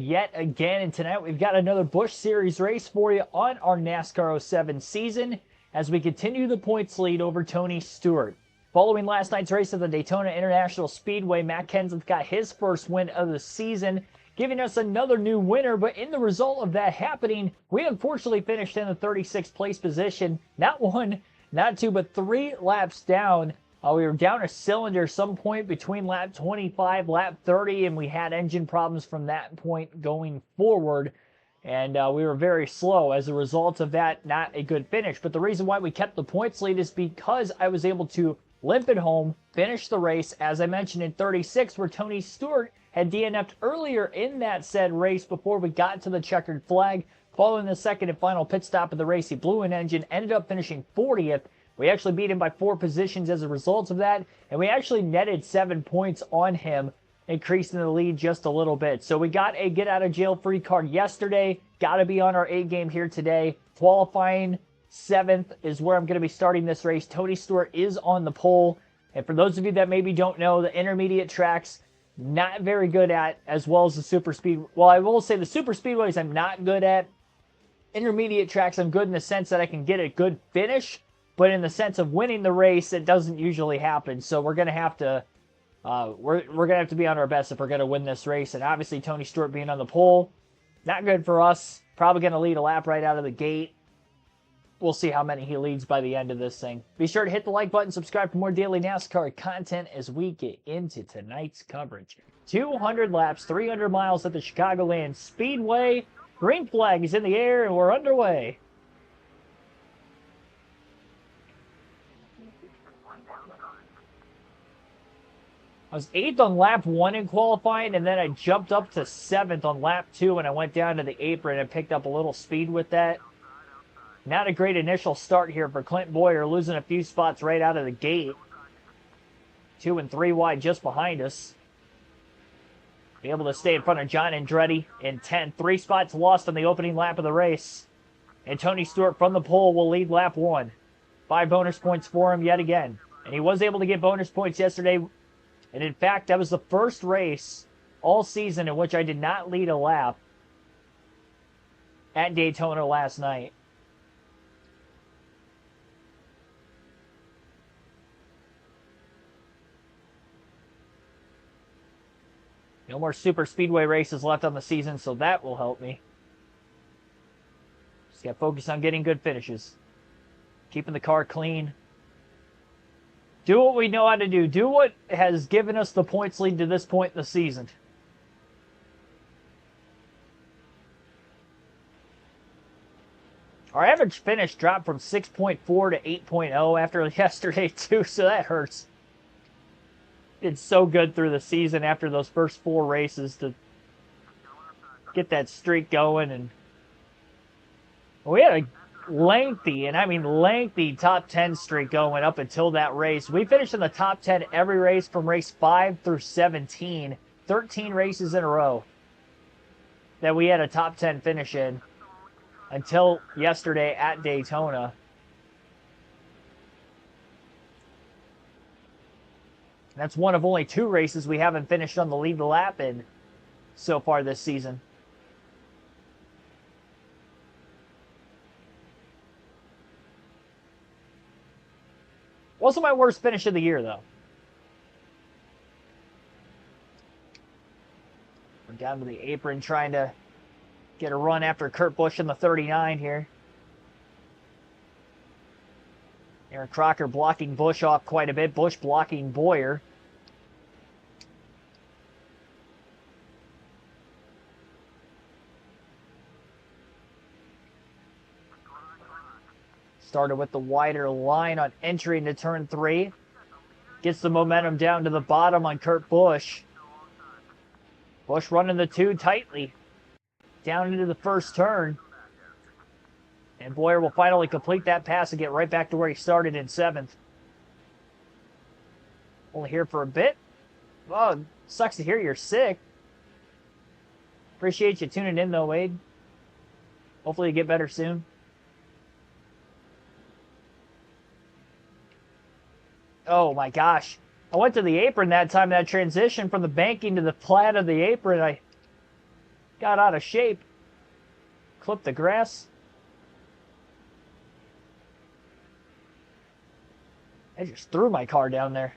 yet again, and tonight we've got another Busch Series race for you on our NASCAR 07 season as we continue the points lead over Tony Stewart. Following last night's race at the Daytona International Speedway, Matt Kenseth got his first win of the season, giving us another new winner, but in the result of that happening, we unfortunately finished in the 36th place position, not one, not two, but 3 laps down. We were down a cylinder some point between lap 25, lap 30, and we had engine problems from that point going forward. And we were very slow. As a result of that, not a good finish. But the reason why we kept the points lead is because I was able to limp it home, finish the race, as I mentioned, in 36, where Tony Stewart had DNF'd earlier in that said race before we got to the checkered flag. Following the second and final pit stop of the race, he blew an engine, ended up finishing 40th. We actually beat him by 4 positions as a result of that, and we actually netted 7 points on him, increasing the lead just a little bit. So we got a get-out-of-jail-free card yesterday. Got to be on our A game here today. Qualifying 7th is where I'm going to be starting this race. Tony Stewart is on the pole, and for those of you that maybe don't know, the intermediate tracks, not very good at, as well as the super speed. Well, I will say the super speedways I'm not good at. Intermediate tracks I'm good in the sense that I can get a good finish, but in the sense of winning the race, it doesn't usually happen. So we're gonna have to, we're gonna have to be on our best if we're gonna win this race. And obviously, Tony Stewart being on the pole, not good for us. Probably gonna lead a lap right out of the gate. We'll see how many he leads by the end of this thing. Be sure to hit the like button, subscribe for more daily NASCAR content as we get into tonight's coverage. 200 laps, 300 miles at the Chicagoland Speedway. Green flag is in the air, and we're underway. I was 8th on lap 1 in qualifying, and then I jumped up to 7th on lap 2, and I went down to the apron and picked up a little speed with that. Not a great initial start here for Clint Boyer, losing a few spots right out of the gate. 2 and 3 wide just behind us. Be able to stay in front of John Andretti in 10th. 3 spots lost on the opening lap of the race. And Tony Stewart from the pole will lead lap 1. 5 bonus points for him yet again. And he was able to get bonus points yesterday. And in fact, that was the first race all season in which I did not lead a lap at Daytona last night. No more super speedway races left on the season, so that will help me. Just got to focus on getting good finishes. Keeping the car clean. Do what we know how to do. Do what has given us the points lead to this point in the season. Our average finish dropped from 6.4 to 8.0 after yesterday too, so that hurts. Did so good through the season after those first 4 races to get that streak going, and we had a lengthy, and I mean lengthy, top 10 streak going up until that race. We finished in the top 10 every race from race 5 through 17. 13 races in a row that we had a top 10 finish in until yesterday at Daytona. That's one of only 2 races we haven't finished on the lead lap in so far this season. Wasn't my worst finish of the year, though. We're down to the apron trying to get a run after Kurt Busch in the 39 here. Aaron Crocker blocking Busch off quite a bit. Busch blocking Boyer. Started with the wider line on entry into turn 3. Gets the momentum down to the bottom on Kurt Busch. Busch running the 2 tightly. Down into the first turn. And Boyer will finally complete that pass and get right back to where he started in 7th. Only here for a bit. Oh, sucks to hear you're sick. Appreciate you tuning in though, Wade. Hopefully you get better soon. Oh my gosh. I went to the apron that time, that transition from the banking to the flat of the apron. I Got out of shape. Clipped the grass. I just threw my car down there.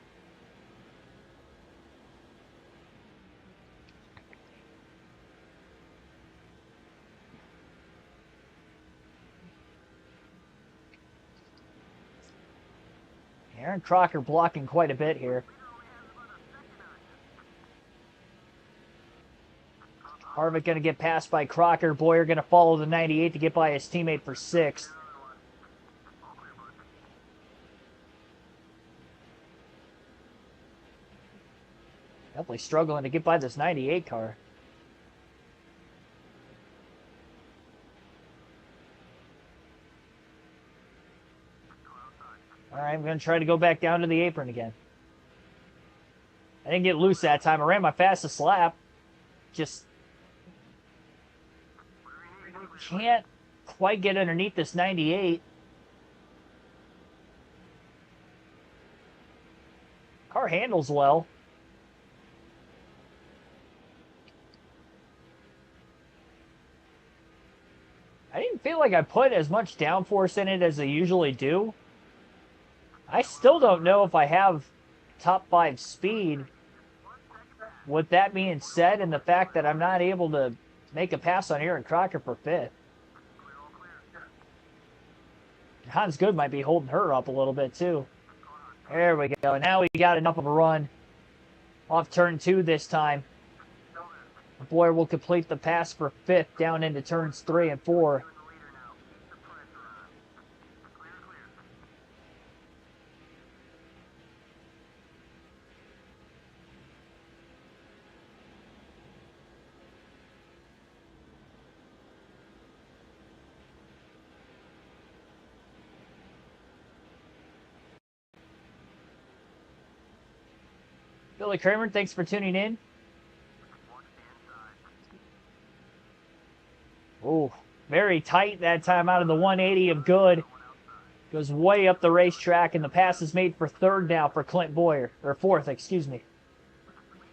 Aaron Crocker blocking quite a bit here. Harvick going to get passed by Crocker. Boyer going to follow the 98 to get by his teammate for 6th. Definitely struggling to get by this 98 car. All right, I'm going to try to go back down to the apron again. I didn't get loose that time. I ran my fastest lap. Just can't quite get underneath this 98. Car handles well. I didn't feel like I put as much downforce in it as I usually do. I still don't know if I have top 5 speed. With that being said, and the fact that I'm not able to make a pass on Aaron Crocker for 5th. Hans Good might be holding her up a little bit too. There we go. Now we got enough of a run. Off turn 2 this time. Boyer will complete the pass for 5th down into turns 3 and 4. Billy Kramer, thanks for tuning in. Oh, very tight that time out of the 180 of Good. Goes way up the racetrack, and the pass is made for 3rd now for Clint Boyer. Or 4th, excuse me.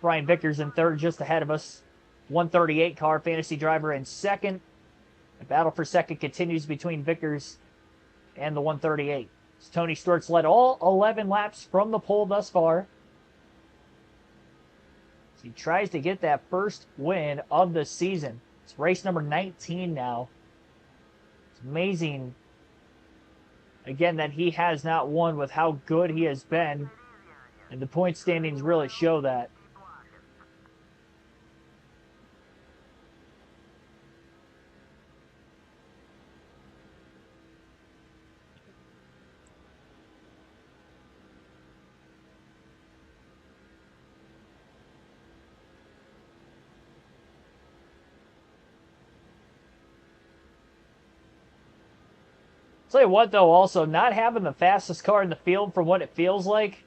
Brian Vickers in 3rd, just ahead of us. 138 car, Fantasy Driver in 2nd. The battle for 2nd continues between Vickers and the 138. So Tony Stewart's led all 11 laps from the pole thus far. He tries to get that first win of the season. It's race number 19 now. It's amazing, again, that he has not won with how good he has been. And the point standings really show that. Tell you what, though, also, not having the fastest car in the field for what it feels like,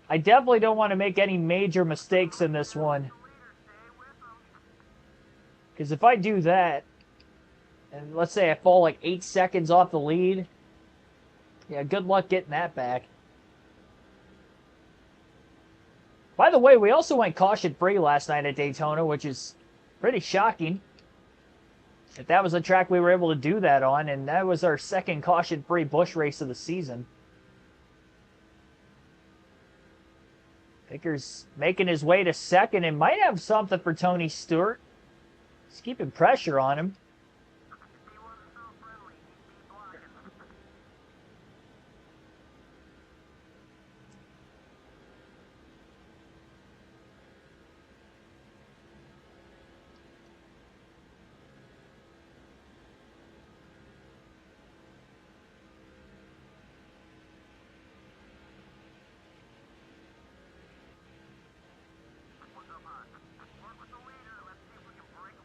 I definitely don't want to make any major mistakes in this one. Because if I do that, and let's say I fall like 8 seconds off the lead, yeah, good luck getting that back. By the way, we also went caution-free last night at Daytona, which is pretty shocking. If that was a track we were able to do that on, and that was our 2nd caution-free Busch race of the season. Vickers making his way to 2nd and might have something for Tony Stewart. He's keeping pressure on him.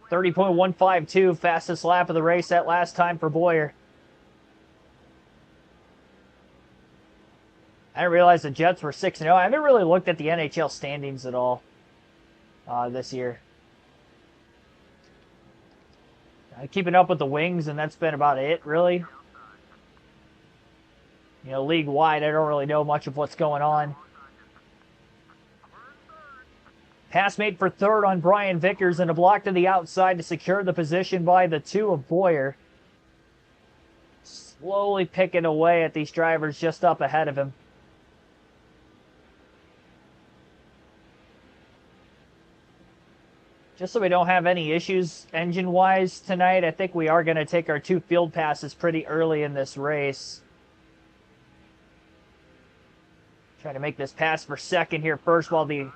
30.152, fastest lap of the race that last time for Boyer. I didn't realize the Jets were 6-0. I haven't really looked at the NHL standings at all this year. Keeping up with the Wings, and that's been about it, really. You know, league-wide, I don't really know much of what's going on. Pass made for third on Brian Vickers and a block to the outside to secure the position by the 2 of Boyer. Slowly picking away at these drivers just up ahead of him. Just so we don't have any issues engine-wise tonight, I think we are going to take our 2 field passes pretty early in this race. Trying to make this pass for second here first while the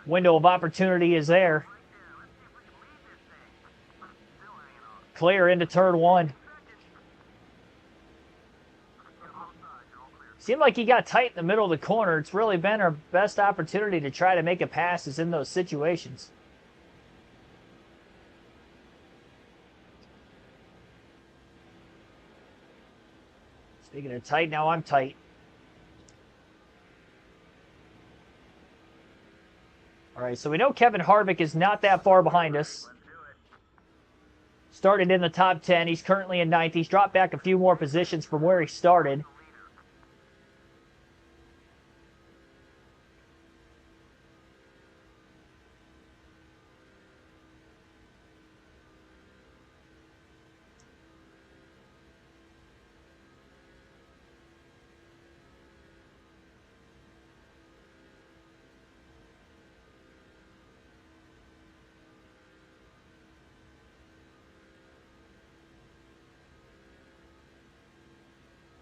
window of opportunity is there. Clear into turn 1. Seemed like he got tight in the middle of the corner. It's really been our best opportunity to try to make a pass is in those situations. Speaking of tight, now I'm tight. All right, so we know Kevin Harvick is not that far behind us. Started in the top 10. He's currently in 9th. He's dropped back a few more positions from where he started.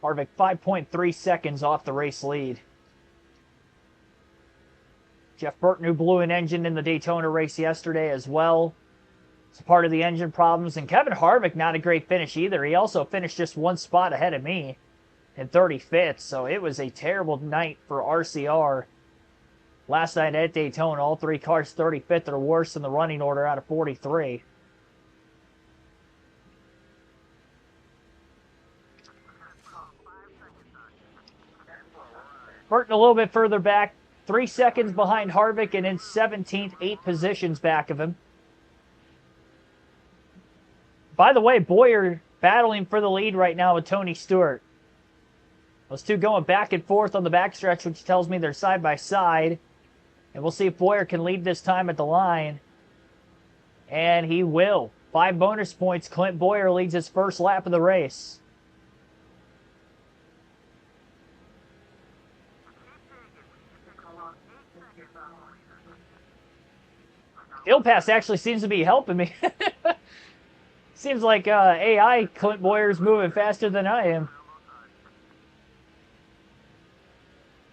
Harvick 5.3 seconds off the race lead. Jeff Burton, who blew an engine in the Daytona race yesterday as well. It's part of the engine problems. And Kevin Harvick, not a great finish either. He also finished just 1 spot ahead of me in 35th. So it was a terrible night for RCR. Last night at Daytona, all 3 cars 35th or worse in the running order out of 43. Burton a little bit further back, 3 seconds behind Harvick and in 17th, 8 positions back of him. By the way, Boyer battling for the lead right now with Tony Stewart. Those 2 going back and forth on the backstretch, which tells me they're side by side. And we'll see if Boyer can lead this time at the line. And he will. 5 bonus points. Clint Boyer leads his first lap of the race. Field pass actually seems to be helping me. Seems like AI Clint Boyer's moving faster than I am.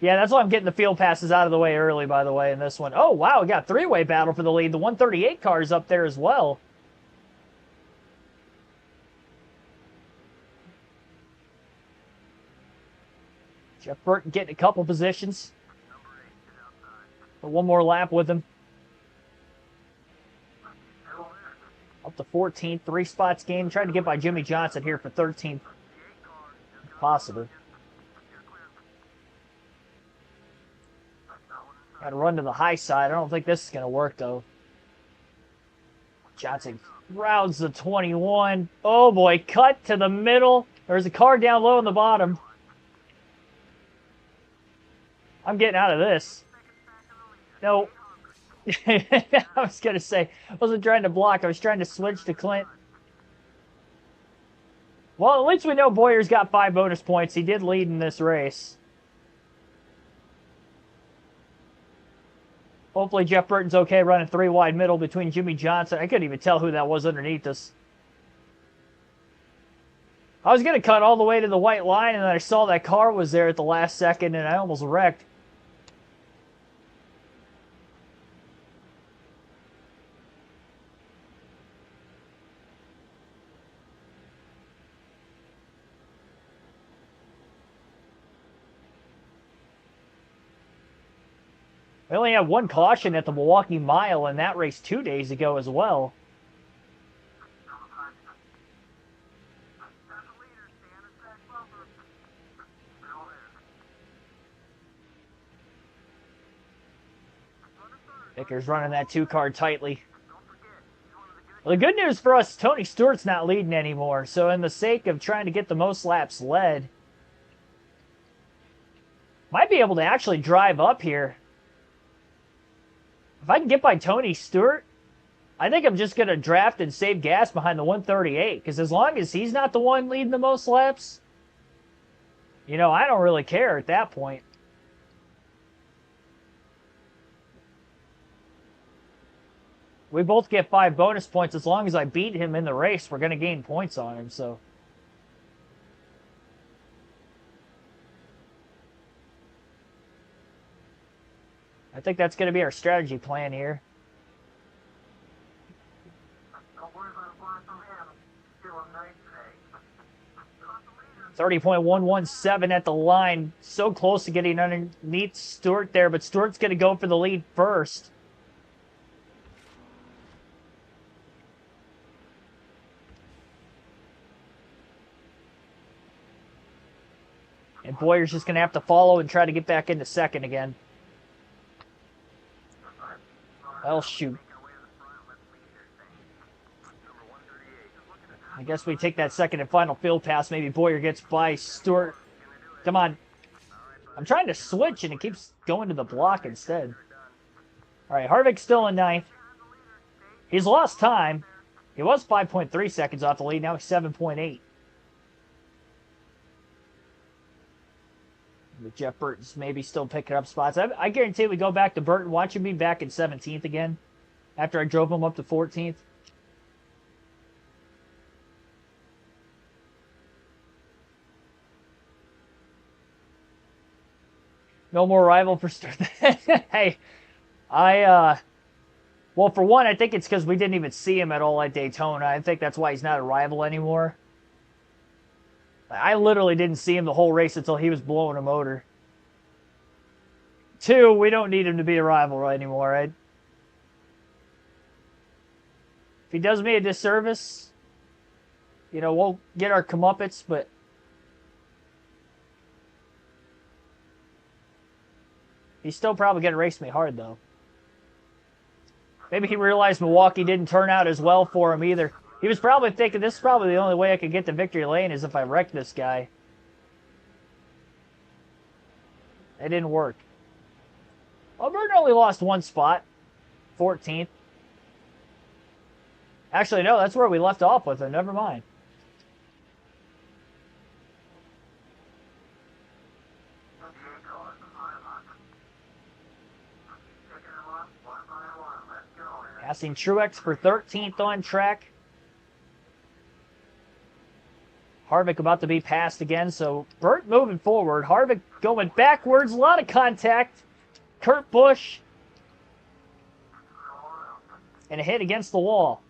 Yeah, that's why I'm getting the field passes out of the way early, by the way, in this one. Oh, wow, we got a 3-way battle for the lead. The 138 car is up there as well. Jeff Burton getting a couple positions. But 1 more lap with him. Up to 14th, 3 spots gained. Trying to get by Jimmy Johnson here for 13th. Possible. Got to run to the high side. I don't think this is going to work, though. Johnson rounds the 21. Oh, boy. Cut to the middle. There's a car down low in the bottom. I'm getting out of this. No. I was going to say, I wasn't trying to block. I was trying to switch to Clint. Well, at least we know Boyer's got 5 bonus points. He did lead in this race. Hopefully Jeff Burton's okay running 3 wide middle between Jimmy Johnson. I couldn't even tell who that was underneath us. I was going to cut all the way to the white line, and then I saw that car was there at the last second, and I almost wrecked. We only had 1 caution at the Milwaukee Mile in that race 2 days ago as well. Vickers running that 2 car tightly. Well, the good news for us, Tony Stewart's not leading anymore. So in the sake of trying to get the most laps led, might be able to actually drive up here. If I can get by Tony Stewart, I think I'm just going to draft and save gas behind the 138. Because as long as he's not the one leading the most laps, you know, I don't really care at that point. We both get 5 bonus points. As long as I beat him in the race, we're going to gain points on him, so. I think that's going to be our strategy plan here. 30.117 at the line. So close to getting underneath Stewart there, but Stewart's going to go for the lead first. And Boyer's just going to have to follow and try to get back into second again. Well, shoot. I guess we take that second and final field pass. Maybe Boyer gets by Stewart. Come on. I'm trying to switch, and it keeps going to the block instead. All right, Harvick's still in 9th. He's lost time. He was 5.3 seconds off the lead. Now he's 7.8. With Jeff Burton's maybe still picking up spots. I guarantee we go back to Burton. Watch him be back in 17th again after I drove him up to 14th. No more rival for start. Hey, well, for one, I think it's because we didn't even see him at all at Daytona. I think that's why he's not a rival anymore. I literally didn't see him the whole race until he was blowing a motor. 2, we don't need him to be a rival anymore, right? If he does me a disservice, you know, we'll get our comeuppance, but he's still probably going to race me hard, though. Maybe he realized Milwaukee didn't turn out as well for him either. He was probably thinking, this is probably the only way I could get to victory lane is if I wreck this guy. It didn't work. Well, Burton only lost 1 spot. 14th. Actually, no, that's where we left off with him. Never mind. Passing Truex for 13th on track. Harvick about to be passed again, so Burt moving forward. Harvick going backwards. A lot of contact. Kurt Busch. And a hit against the wall.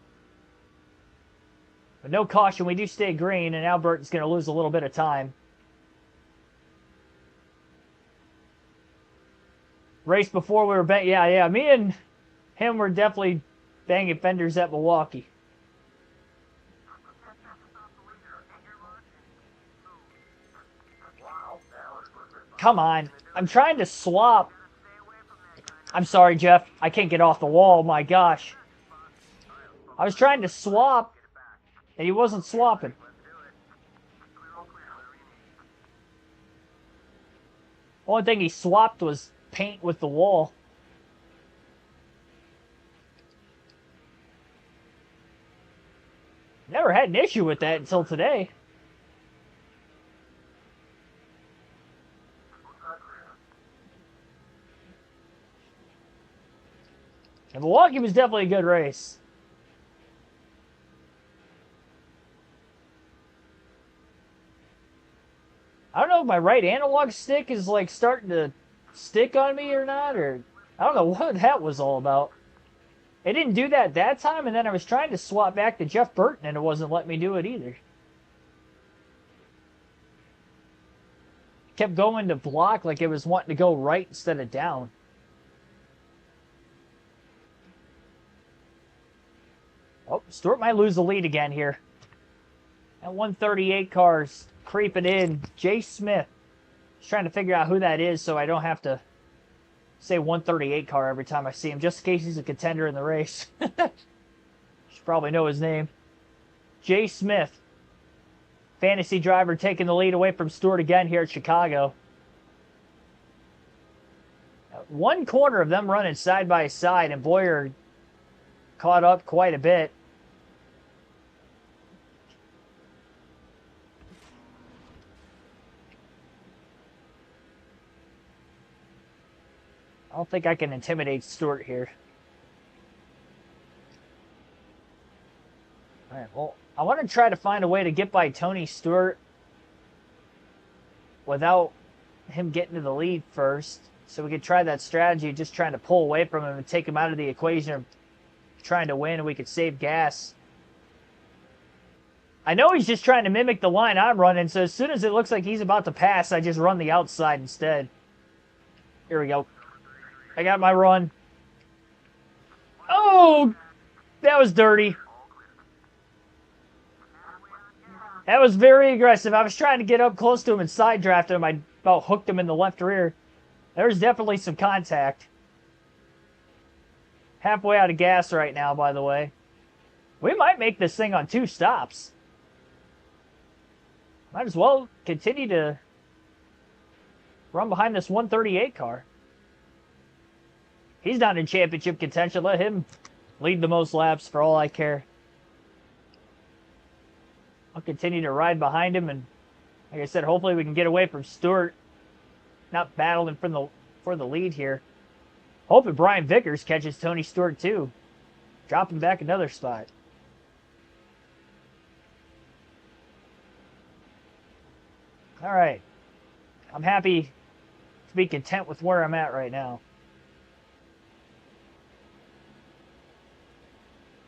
But no caution. We do stay green, and now Burton's going to lose a little bit of time. Race before we were banging. Yeah. Me and him were definitely banging fenders at Milwaukee. Come on. I'm trying to swap. I'm sorry, Jeff. I can't get off the wall. My gosh. I was trying to swap, and he wasn't swapping. Only thing he swapped was paint with the wall. Never had an issue with that until today. And Milwaukee was definitely a good race. I don't know if my right analog stick is like starting to stick on me or not, or I don't know what that was all about. It didn't do that time, and then I was trying to swap back to Jeff Burton, and it wasn't letting me do it either. Kept going to block like it was wanting to go right instead of down. Oh, Stewart might lose the lead again here. That 138 car's creeping in. Jay Smith. Just trying to figure out who that is so I don't have to say 138 car every time I see him, just in case he's a contender in the race. Should probably know his name. Jay Smith. Fantasy driver taking the lead away from Stewart again here at Chicago. one corner of them running side by side, and Boyer caught up quite a bit. I don't think I can intimidate Stewart here. All right, well, I want to try to find a way to get by Tony Stewart without him getting to the lead first. So we could try that strategy, just trying to pull away from him and take him out of the equation of trying to win, and we could save gas. I know he's just trying to mimic the line I'm running, so as soon as it looks like he's about to pass, I just run the outside instead. Here we go. I got my run. Oh, that was dirty. That was very aggressive. I was trying to get up close to him and side drafted him. I about hooked him in the left rear. There's definitely some contact. Halfway out of gas right now, by the way. We might make this thing on 2 stops. Might as well continue to run behind this 138 car. He's not in championship contention. Let him lead the most laps for all I care. I'll continue to ride behind him, and like I said, hopefully we can get away from Stewart. Not battling for the lead here. Hoping Brian Vickers catches Tony Stewart too. Dropping back another spot. All right. I'm happy to be content with where I'm at right now.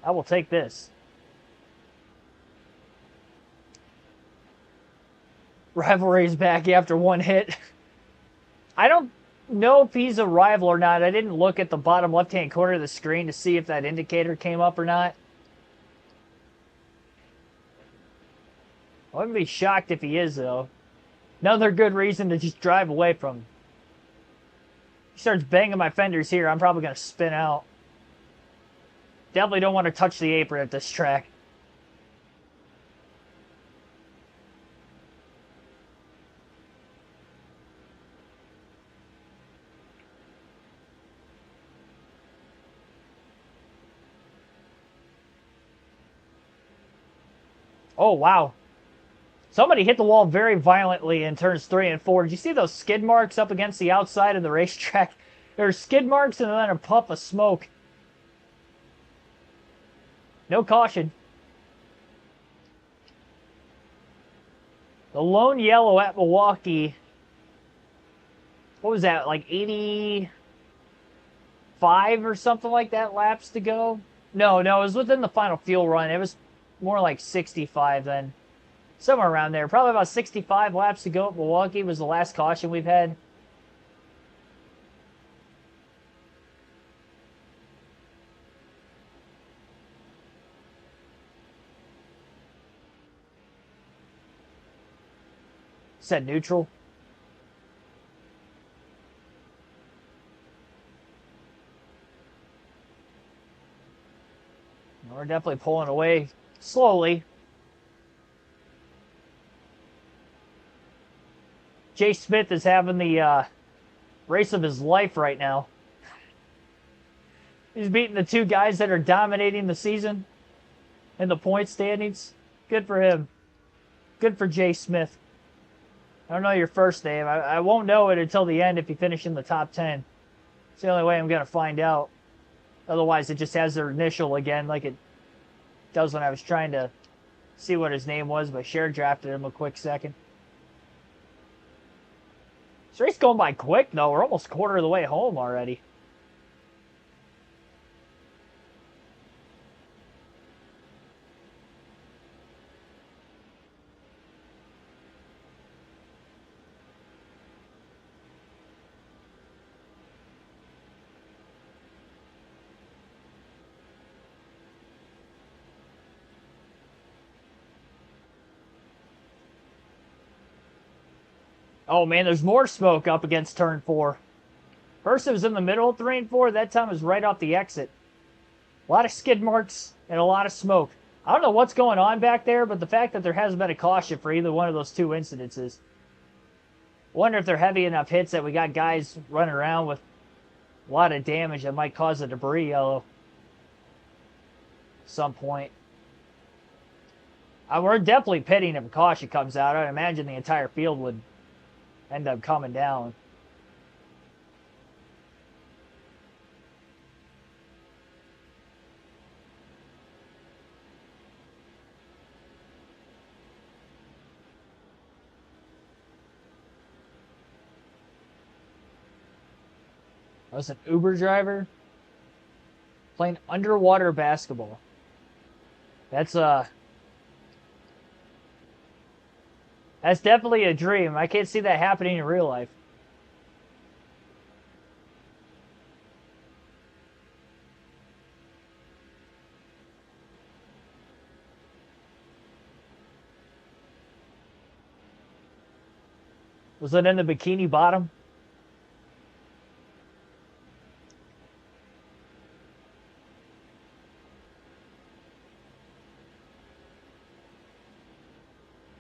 I will take this. Rivalry is back after one hit. I don't know if he's a rival or not. I didn't look at the bottom left-hand corner of the screen to see if that indicator came up or not. I wouldn't be shocked if he is, though. Another good reason to just drive away from him. He starts banging my fenders here, I'm probably going to spin out. Definitely don't want to touch the apron at this track. Oh, wow. Somebody hit the wall very violently in turns 3 and 4. Did you see those skid marks up against the outside of the racetrack? There's skid marks and then a puff of smoke. No caution. The lone yellow at Milwaukee. What was that, like 85 or something like that laps to go? No, it was within the final fuel run. It was more like 65 then. Somewhere around there. Probably about 65 laps to go at Milwaukee was the last caution we've had. Set neutral. We're definitely pulling away slowly. Jay Smith is having the race of his life right now. He's beating the 2 guys that are dominating the season in the point standings. Good for him. Good for Jay Smith. I don't know your first name. I won't know it until the end if you finish in the top 10. It's the only way I'm going to find out. Otherwise, it just has their initial again like it does when I was trying to see what his name was, but share drafted him a quick second. This race going by quick, though. We're almost quarter of the way home already. Oh, man, there's more smoke up against turn 4. First, it was in the middle of 3 and 4. That time, it was right off the exit. A lot of skid marks and a lot of smoke. I don't know what's going on back there, but the fact that there hasn't been a caution for either one of those 2 incidences. Wonder if they're heavy enough hits that we got guys running around with A lot of damage that might cause a debris yellow at some point. We're definitely pitting if a caution comes out. I imagine the entire field would end up coming down. I was an Uber driver playing underwater basketball. That's definitely a dream. I can't see that happening in real life. Was it in the Bikini Bottom?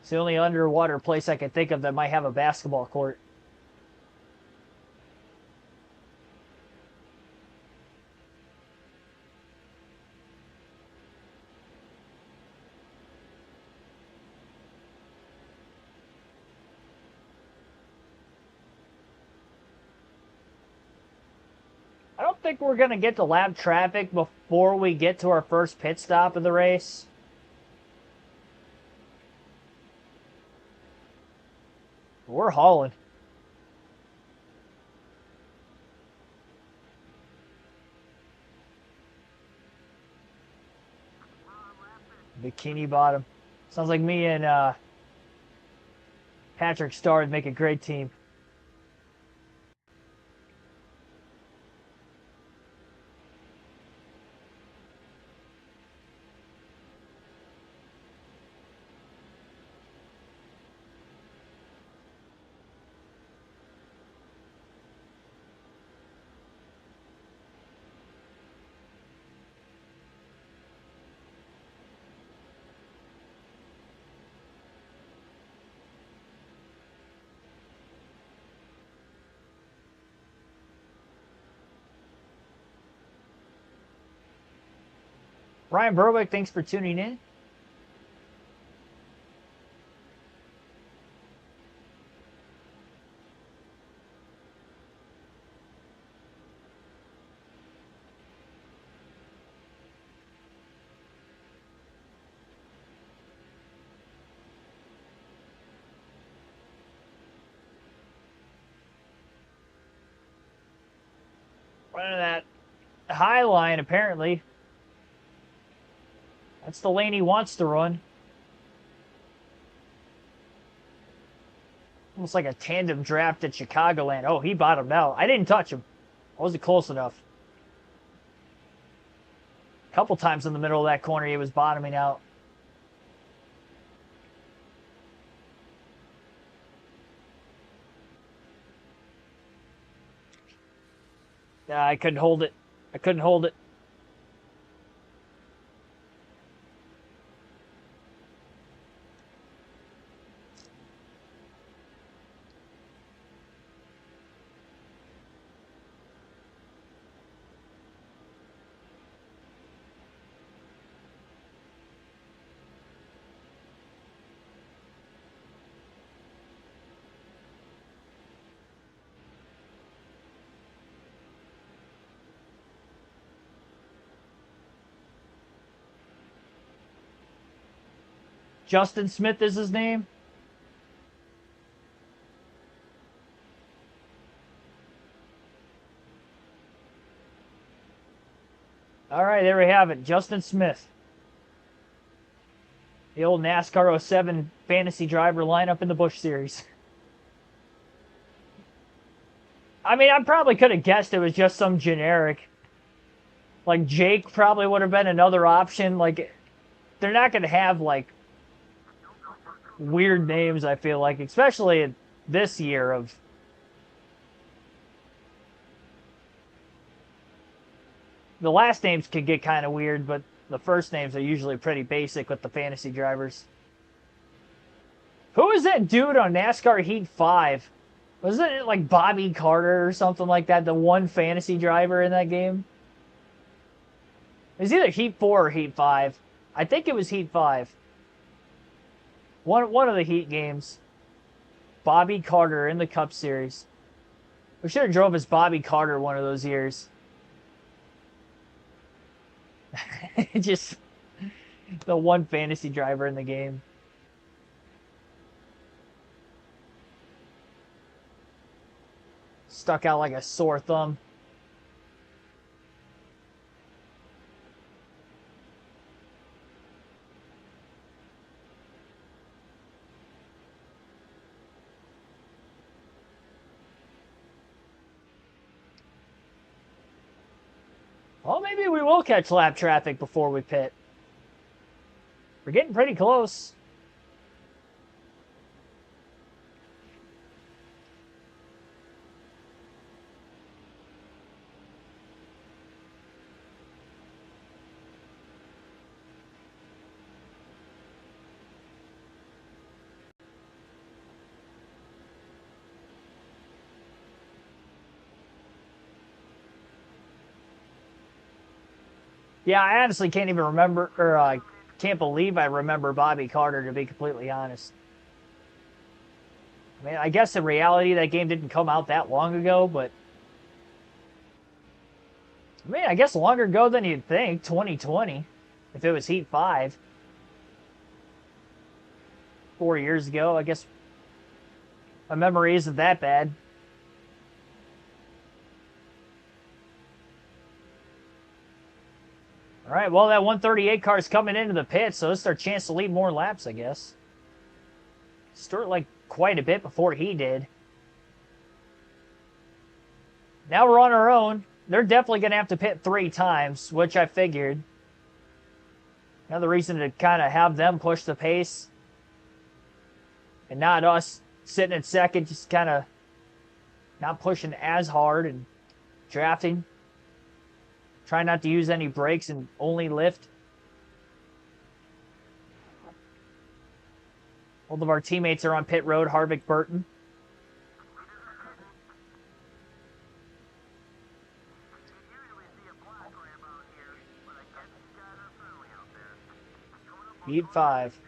It's the only underwater place I can think of that might have a basketball court. I don't think we're going to get to lap traffic before we get to our first pit stop of the race. We're hauling. Bikini Bottom. Sounds like me and Patrick Starr would make a great team. Ryan Berwick, thanks for tuning in. Running that high line, apparently. That's the lane he wants to run. Almost like a tandem draft at Chicagoland. Oh, he bottomed out. I didn't touch him. I wasn't close enough. A couple times in the middle of that corner, he was bottoming out. I couldn't hold it. I couldn't hold it. Justin Smith is his name. All right, there we have it. Justin Smith. The old NASCAR 07 fantasy driver lineup in the Busch Series. I mean, I probably could have guessed it was just some generic. Like, Jake probably would have been another option. Like, they're not going to have, like, weird names, I feel like, especially this year of the last names can get kind of weird, but the first names are usually pretty basic with the fantasy drivers. Who is that dude on NASCAR Heat 5 Wasn't it like Bobby Carter or something like that? The one fantasy driver in that game? It was either Heat 4 or Heat 5. I think it was Heat 5. One of the Heat games. Bobby Carter in the Cup Series. We should have drove as Bobby Carter one of those years. Just the one fantasy driver in the game. Stuck out like a sore thumb. Well, maybe we will catch lap traffic before we pit. We're getting pretty close. Yeah, I honestly can't even remember, or I can't believe I remember Bobby Carter, to be completely honest. I mean, I guess in reality that game didn't come out that long ago, but I mean, I guess longer ago than you'd think, 2020, if it was Heat 5. 4 years ago, I guess my memory isn't that bad. All right, well, that 138 car is coming into the pit, so it's their chance to lead more laps, I guess. Start like quite a bit before he did. Now we're on our own. They're definitely going to have to pit 3 times, which I figured. Another reason to kind of have them push the pace. And not us sitting in second, just kind of not pushing as hard and drafting. Try not to use any brakes and only lift. All of our teammates are on pit road, Harvick, Burton. Heat 5.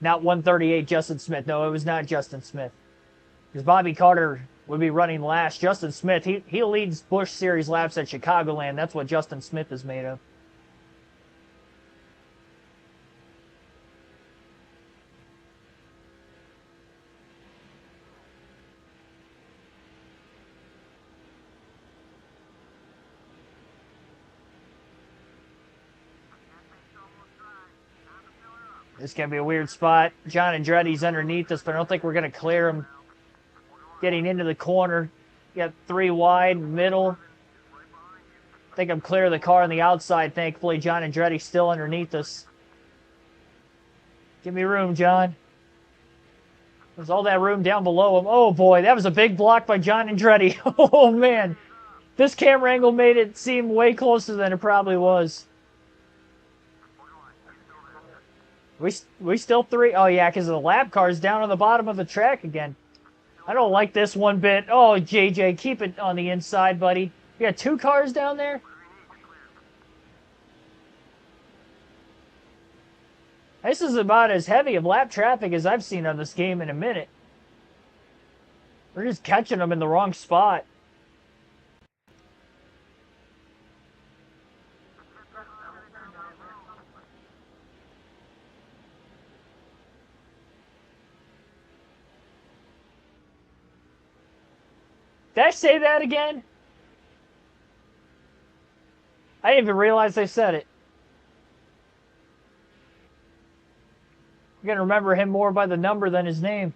Not 138 Justin Smith. No, it was not Justin Smith. Because Bobby Carter would be running last. Justin Smith, he leads Busch Series laps at Chicagoland. That's what Justin Smith is made of. This is going to be a weird spot. John Andretti's underneath us, but I don't think we're going to clear him. Getting into the corner. Got 3 wide, middle. I think I'm clear of the car on the outside, thankfully. John Andretti's still underneath us. Give me room, John. There's all that room down below him. Oh, boy, that was a big block by John Andretti. Oh, man. This camera angle made it seem way closer than it probably was. We still 3? Oh, yeah, because the lap car's down on the bottom of the track again. I don't like this one bit. Oh, JJ, keep it on the inside, buddy. You got 2 cars down there? This is about as heavy of lap traffic as I've seen on this game in a minute. We're just catching them in the wrong spot. Did I say that again? I didn't even realize they said it. I'm going to remember him more by the number than his name.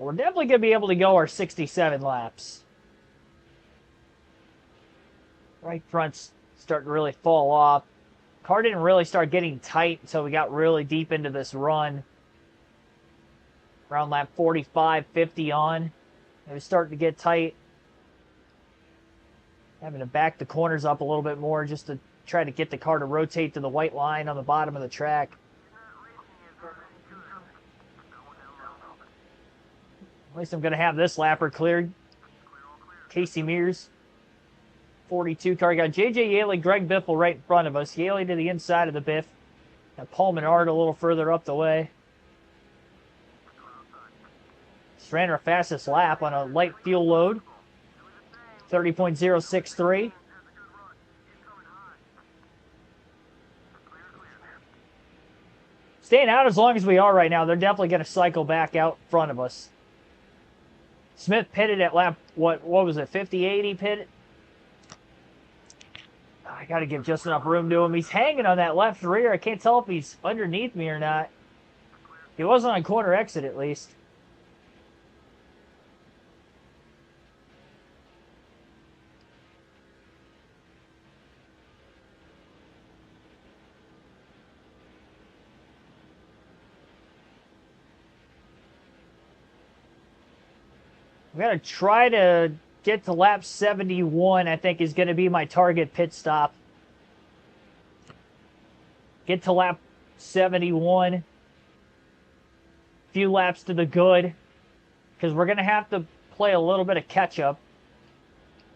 We're definitely going to be able to go our 67 laps. Right front's starting to really fall off. Car didn't really start getting tight until we got really deep into this run. Around lap 45, 50 on. It was starting to get tight. Having to back the corners up a little bit more just to try to get the car to rotate to the white line on the bottom of the track. At least I'm going to have this lapper cleared. Casey Mears, 42 car. You got J.J. Yaley, Greg Biffle right in front of us. Yaley to the inside of the Biff. Got Paul Menard a little further up the way. Just ran our fastest lap on a light fuel load. 30.063. Staying out as long as we are right now, they're definitely going to cycle back out in front of us. Smith pitted at lap, what was it, 50, 80 pit? I got to give just enough room to him. He's hanging on that left rear. I can't tell if he's underneath me or not. He wasn't on corner exit, at least. I'm going to try to get to lap 71, I think, is going to be my target pit stop. Get to lap 71. Few laps to the good. Because we're going to have to play a little bit of catch-up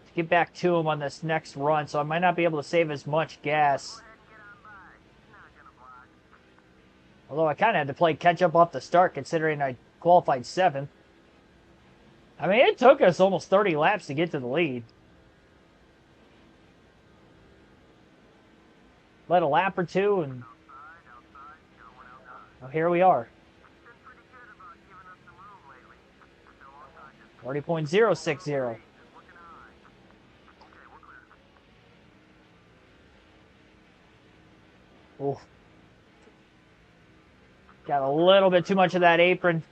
to get back to him on this next run. So I might not be able to save as much gas. Although I kind of had to play catch-up off the start, considering I qualified 7th. I mean, it took us almost 30 laps to get to the lead. Let a lap or two, and well, here we are. 40.060. Ooh. Got a little bit too much of that apron.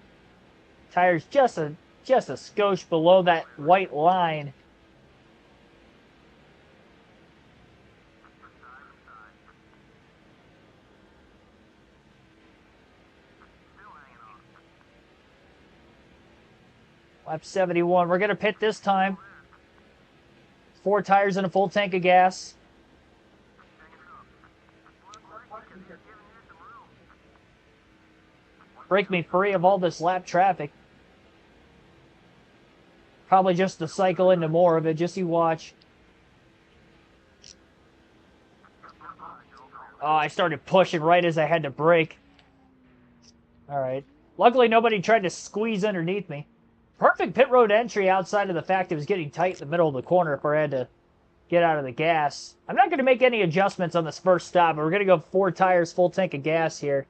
Tires just a skosh below that white line. Lap 71. We're going to pit this time. 4 tires and a full tank of gas. Break me free of all this lap traffic. Probably just to cycle into more of it. Just you watch. Oh, I started pushing right as I had to brake. Alright. Luckily, nobody tried to squeeze underneath me. Perfect pit road entry outside of the fact it was getting tight in the middle of the corner if I had to get out of the gas. I'm not going to make any adjustments on this first stop, but we're going to go 4 tires, full tank of gas here.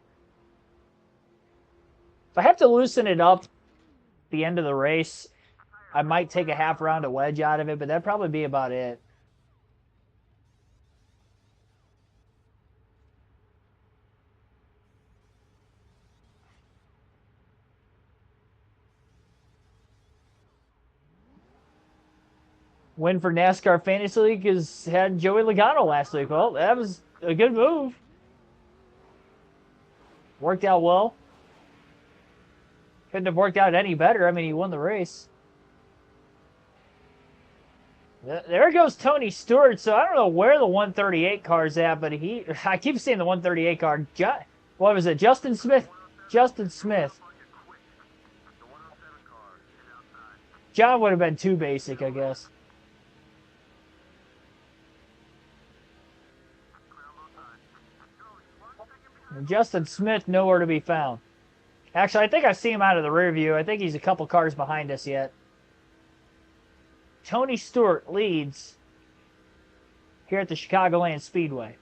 If I have to loosen it up at the end of the race, I might take a half round of wedge out of it, but that'd probably be about it. Win for NASCAR Fantasy League is had Joey Logano last week. Well, that was a good move. Worked out well. Couldn't have worked out any better. I mean, he won the race. There goes Tony Stewart. So I don't know where the 138 car's at, but I keep seeing the 138 car. What was it? Justin Smith. Justin Smith. John would have been too basic, I guess. And Justin Smith nowhere to be found. Actually, I think I see him out of the rear view. I think he's a couple cars behind us yet. Tony Stewart leads here at the Chicagoland Speedway.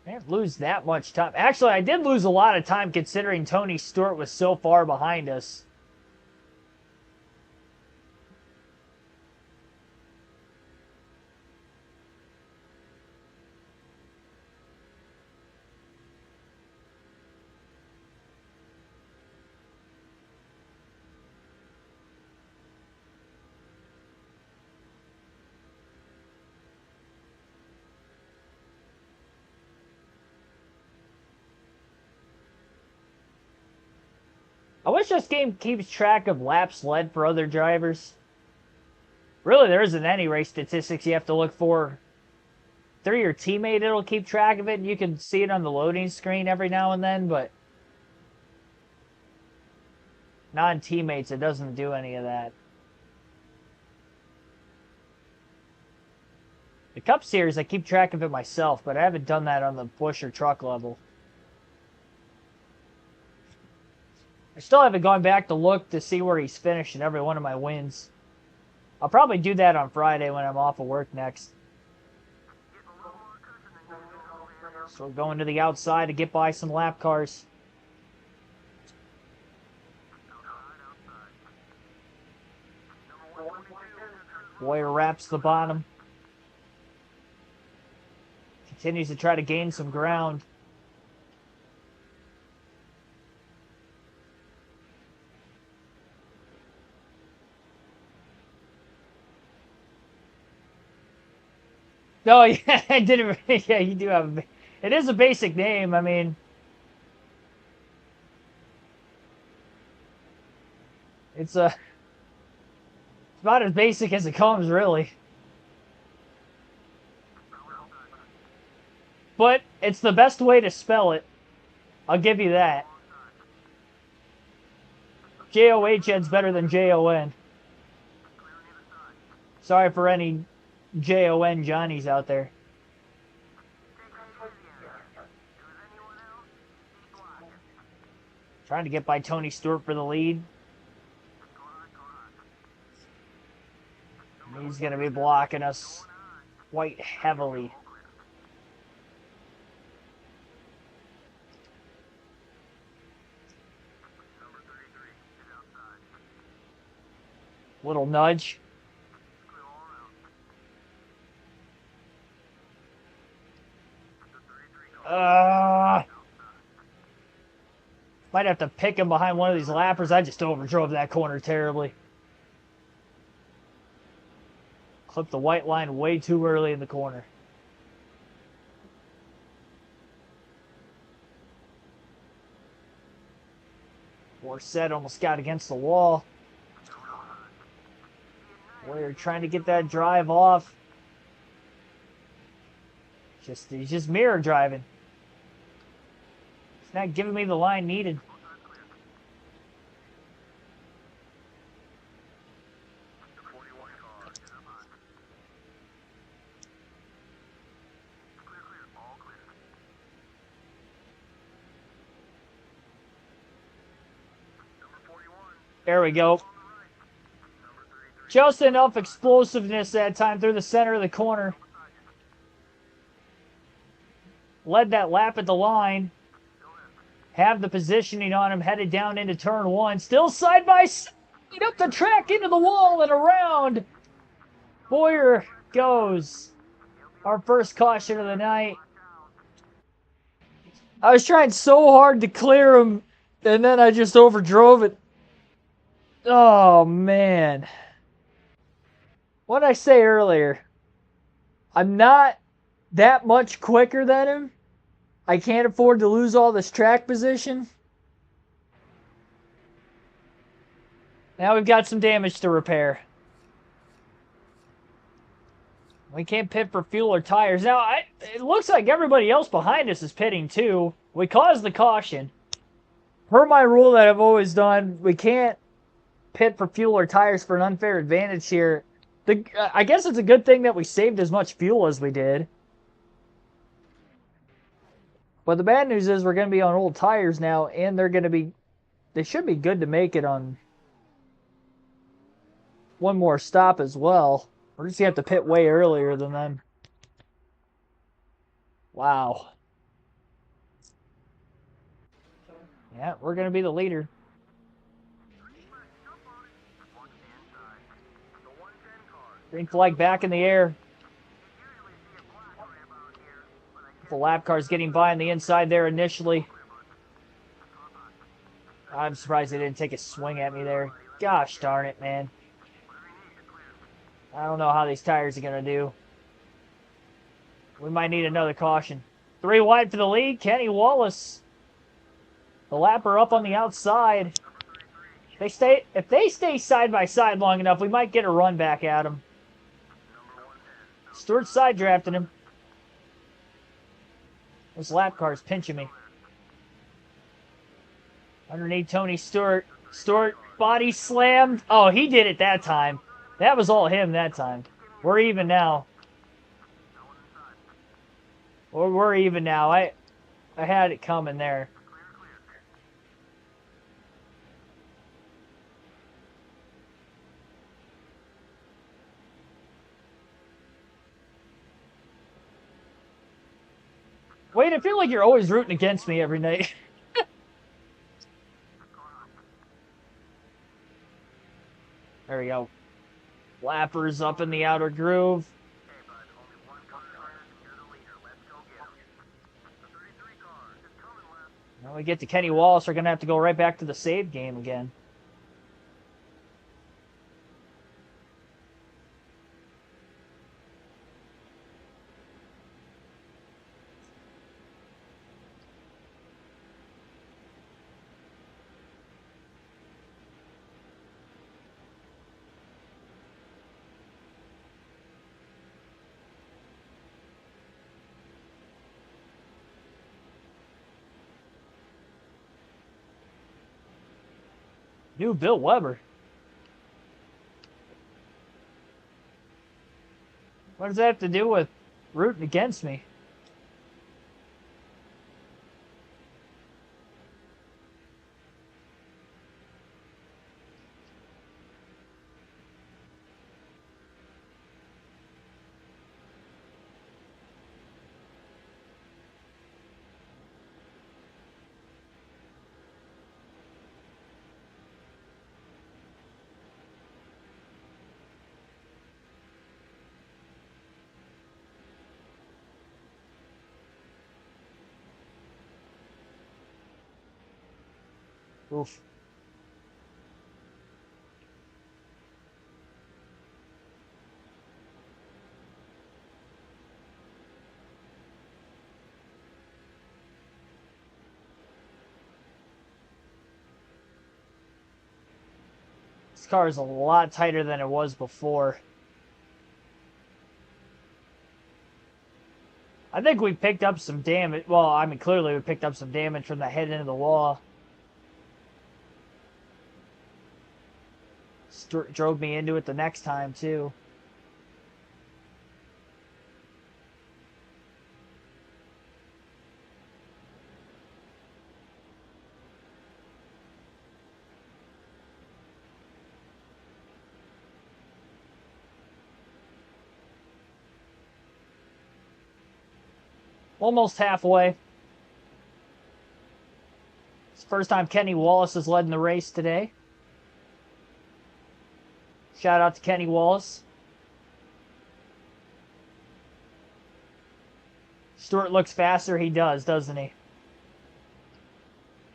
I didn't lose that much time. Actually, I did lose a lot of time considering Tony Stewart was so far behind us. I wish this game keeps track of laps led for other drivers. Really, there isn't any race statistics you have to look for. Through your teammate, it'll keep track of it, and you can see it on the loading screen every now and then, but non-teammates, it doesn't do any of that. The Cup Series, I keep track of it myself, but I haven't done that on the Busch or truck level. I still haven't gone back to look to see where he's finished in every one of my wins. I'll probably do that on Friday when I'm off of work next. So we're going to the outside to get by some lap cars. Boyer wraps the bottom. Continues to try to gain some ground. Oh, yeah, I didn't. Yeah, you do have. It is a basic name. I mean, it's about as basic as it comes, really. But it's the best way to spell it. I'll give you that. J-O-H-N's better than J-O-N. Sorry for any J-O-N Johnnies out there. Trying to get by Tony Stewart for the lead. He's going to be blocking us quite heavily. Little nudge. Might have to pick him behind one of these lappers. I just overdrove that corner terribly. Clipped the white line way too early in the corner. Set almost got against the wall. We're trying to get that drive off. He's just mirror driving. It's not giving me the line needed. There we go. Just enough explosiveness that time through the center of the corner. Led that lap at the line. Have the positioning on him, headed down into turn one. Still side by side, up the track, into the wall and around. Boyer goes. Our first caution of the night. I was trying so hard to clear him, and then I just overdrove it. Oh, man. What did I say earlier? I'm not that much quicker than him. I can't afford to lose all this track position. Now we've got some damage to repair. We can't pit for fuel or tires. Now, it looks like everybody else behind us is pitting too. We caused the caution. Per my rule that I've always done, we can't pit for fuel or tires for an unfair advantage here. I guess it's a good thing that we saved as much fuel as we did. But the bad news is we're going to be on old tires now, and they should be good to make it on one more stop as well. We're just going to have to pit way earlier than them. Wow. Yeah, we're going to be the leader. Green flag back in the air. The lap car's getting by on the inside there initially. I'm surprised they didn't take a swing at me there. Gosh darn it, man. I don't know how these tires are going to do. We might need another caution. 3 wide for the lead. Kenny Wallace. The lapper up on the outside. If they stay side by side long enough, we might get a run back at them. Stewart's side drafting him. This lap car's pinching me. Underneath Tony Stewart. Stewart body slammed. Oh, he did it that time. That was all him that time. We're even now. We're even now. I had it coming there. Wait, I feel like you're always rooting against me every night. There we go. Flappers up in the outer groove. When we get to Kenny Wallace, we're going to have to go right back to the save game again. New Bill Weber. What does that have to do with rooting against me? Oof. This car is a lot tighter than it was before. I think we picked up some damage. Well, I mean, clearly we picked up some damage from the head into the wall. Drove me into it the next time, too. Almost halfway. It's the first time Kenny Wallace has led in the race today. Shout out to Kenny Wallace. Stewart looks faster. He does, doesn't he?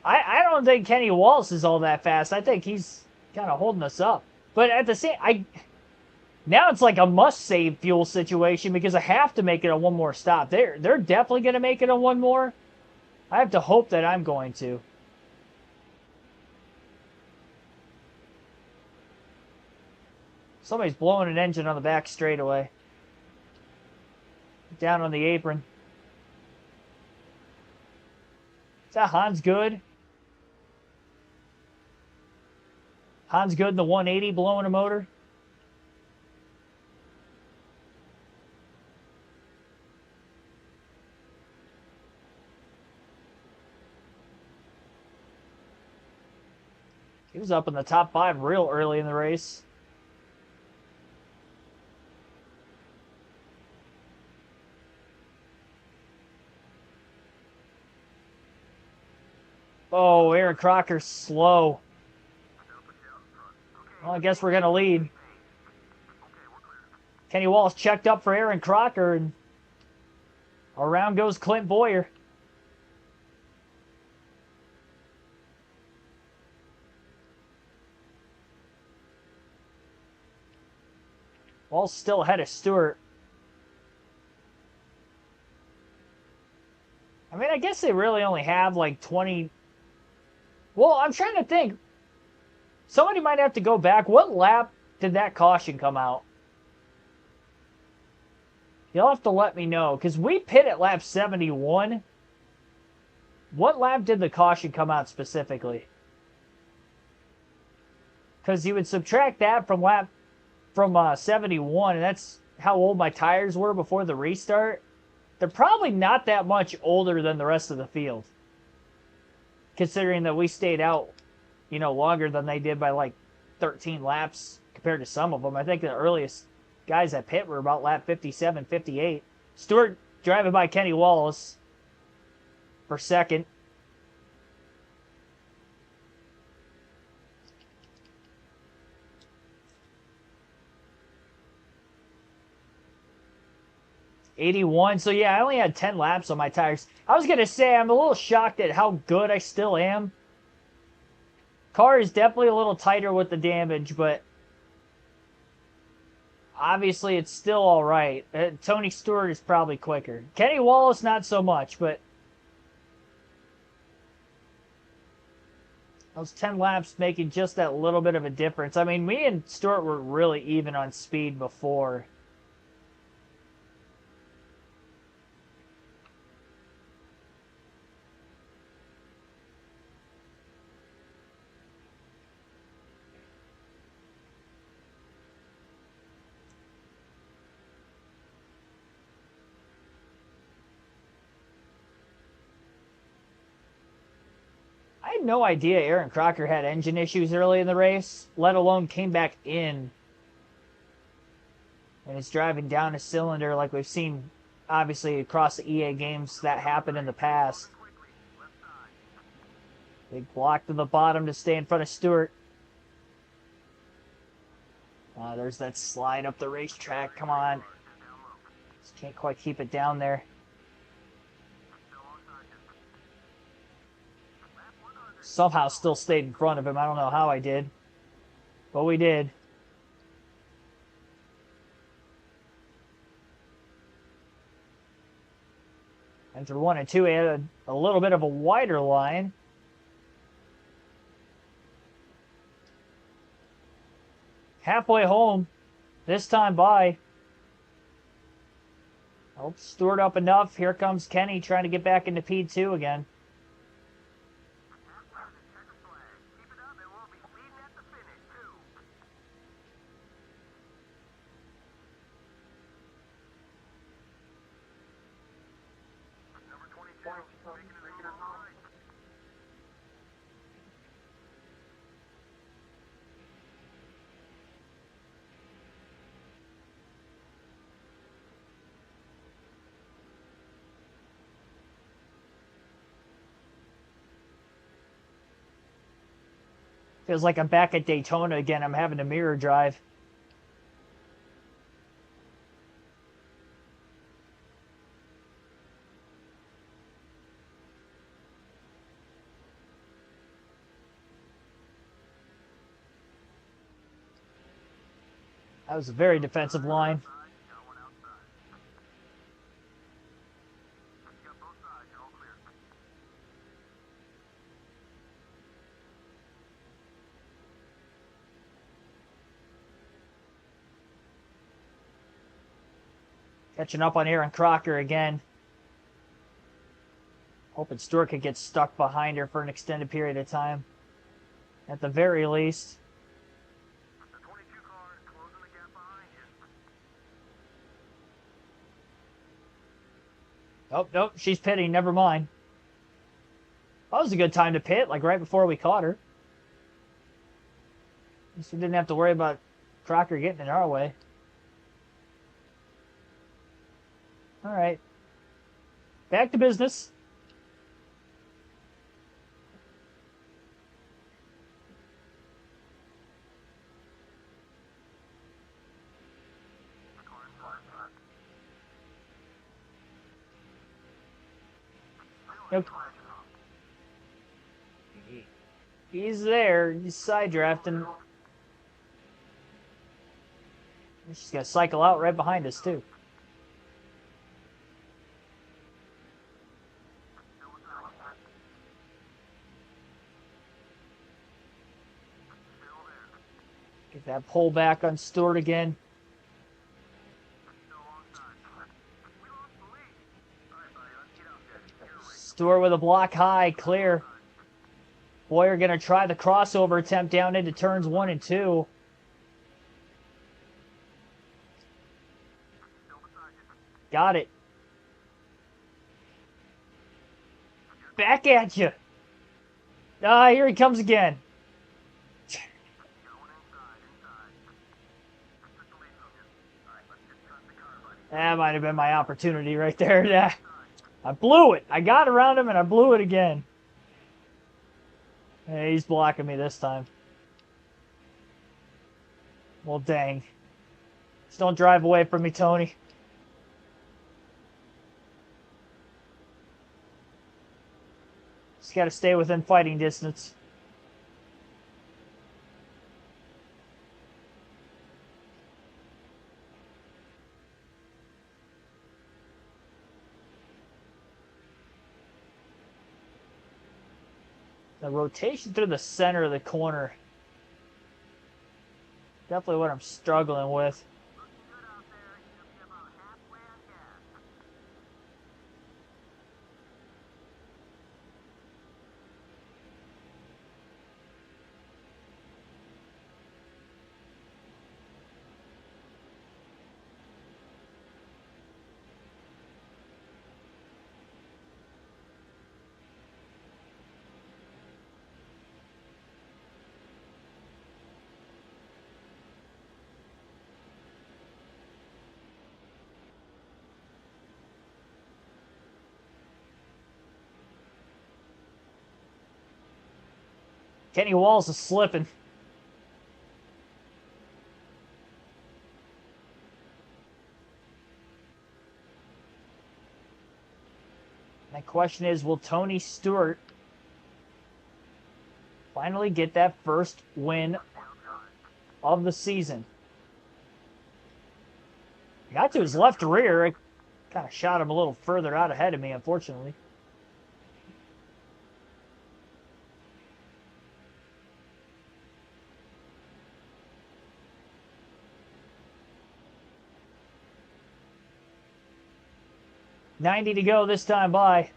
I don't think Kenny Wallace is all that fast. I think he's kind of holding us up. But at the same, now it's like a must-save fuel situation because I have to make it a one more stop. They're definitely going to make it a one more. I have to hope that I'm going to. Somebody's blowing an engine on the back straightaway. Down on the apron. Is that Hans Good? Hans Good in the 180 blowing a motor? He was up in the top 5 real early in the race. Oh, Aaron Crocker's slow. Well, I guess we're going to lead. Kenny Wallace checked up for Aaron Crocker, and around goes Clint Boyer. Wallace still ahead of Stewart. I mean, I guess they really only have like 20... Well, I'm trying to think. Somebody might have to go back. What lap did that caution come out? You'll have to let me know, because we pit at lap 71. What lap did the caution come out specifically? Because you would subtract that from 71, and that's how old my tires were before the restart. They're probably not that much older than the rest of the field, considering that we stayed out, longer than they did by like 13 laps compared to some of them. I think the earliest guys at pit were about lap 57, 58. Stewart driving by Kenny Wallace for second. '81. So yeah, I only had 10 laps on my tires. I was gonna say I'm a little shocked at how good I still am. Car is definitely a little tighter with the damage, but obviously it's still all right. Tony Stewart is probably quicker. Kenny Wallace not so much, but those 10 laps making just that little bit of a difference. I mean, me and Stewart were really even on speed before. I had no idea Aaron Crocker had engine issues early in the race, let alone came back in and is driving down a cylinder like we've seen, obviously, across the EA games that happened in the past. Big block to the bottom to stay in front of Stewart. There's that slide up the racetrack. Come on. Just can't quite keep it down there. Somehow still stayed in front of him. I don't know how I did, but we did. And through 1 and 2, we had a little bit of a wider line. Halfway home, this time by. Oh, Stewart up enough. Here comes Kenny trying to get back into P2 again. Feels like I'm back at Daytona again. I'm having a mirror drive. That was a very defensive line. Catching up on Aaron Crocker again. Hoping Stewart could get stuck behind her for an extended period of time. At the very least. Oh, nope, she's pitting. Never mind. That was a good time to pit, like right before we caught her. At least we didn't have to worry about Crocker getting in our way. All right. Back to business. Yep. He's there. He's side drafting. She's going to cycle out right behind us, too. That pull back on Stewart again. Stewart with a block high, clear. Boyer going to try the crossover attempt down into turns 1 and 2. Got it. Back at you. Ah, here he comes again. That might have been my opportunity right there. Yeah. I blew it. I got around him and I blew it again. Hey, he's blocking me this time. Well, dang. Just don't drive away from me, Tony. Just got to stay within fighting distance. The rotation through the center of the corner. Definitely what I'm struggling with. Kenny Walls is slipping. The question is, will Tony Stewart finally get that first win of the season? He got to his left rear. It kind of shot him a little further out ahead of me, unfortunately. $90 to go this time by.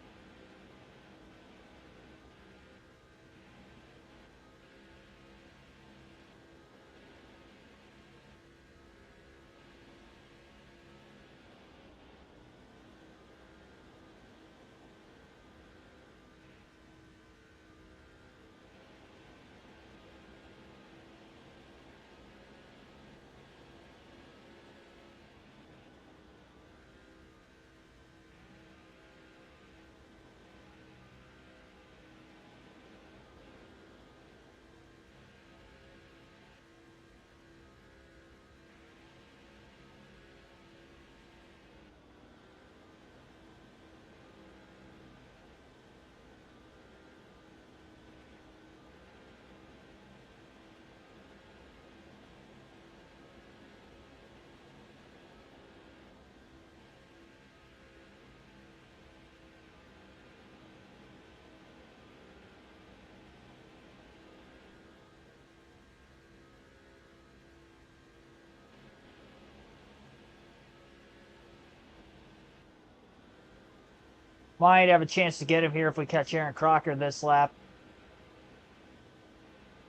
Might have a chance to get him here if we catch Aaron Crocker this lap.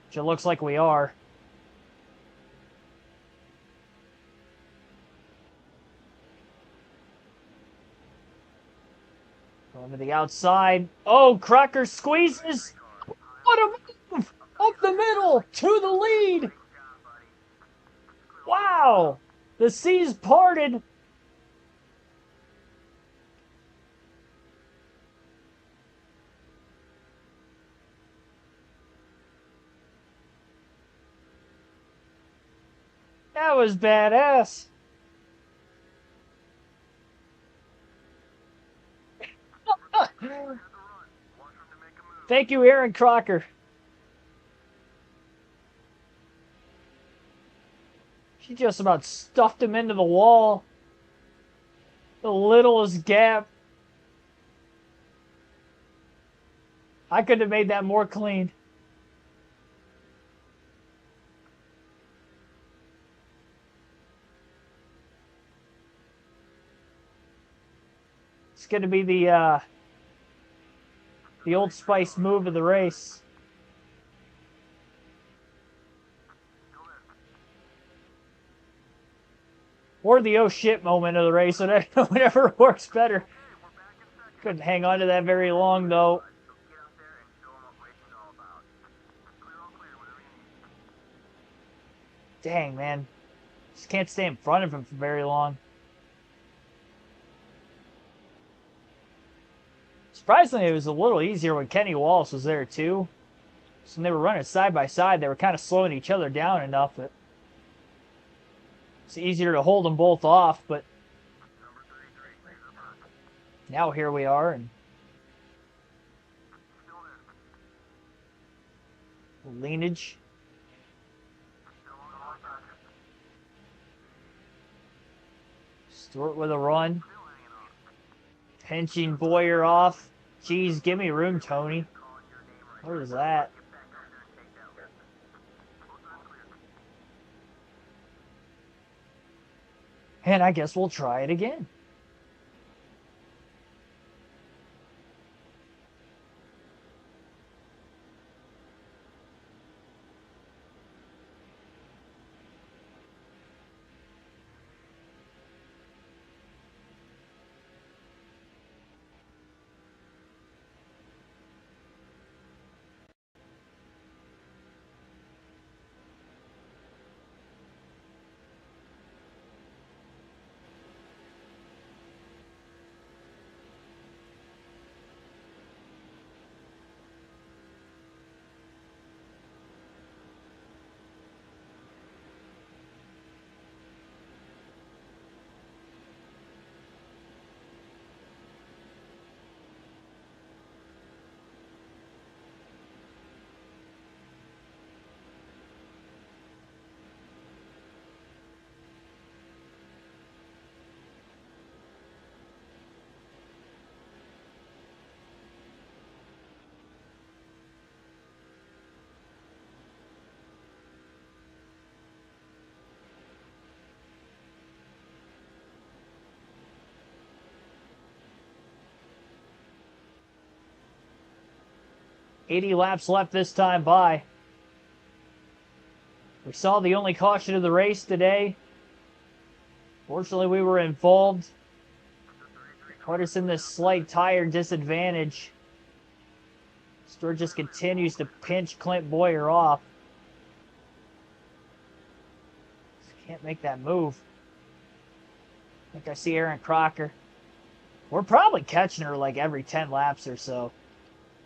Which it looks like we are. Going to the outside. Oh, Crocker squeezes. What a move! Up the middle to the lead. Wow! The seas parted. That was badass. Thank you, Aaron Crocker. She just about stuffed him into the wall. The littlest gap. I could have made that more clean. It's going to be the Old Spice move of the race. Or the oh shit moment of the race, whatever works better. Couldn't hang on to that very long, though. Dang, man. Just can't stay in front of him for very long. Surprisingly, it was a little easier when Kenny Wallace was there, too. So when they were running side by side, they were kind of slowing each other down enough that it's easier to hold them both off, but now here we are, and leanage. Stewart with a run. Pinching Boyer off. Jeez, give me room, Tony. What is that? And I guess we'll try it again. .80 laps left this time by. We saw the only caution of the race today. Fortunately, we were involved. Put us in this slight tire disadvantage. Stewart just continues to pinch Clint Boyer off. Just can't make that move. I think I see Aaron Crocker. We're probably catching her like every 10 laps or so.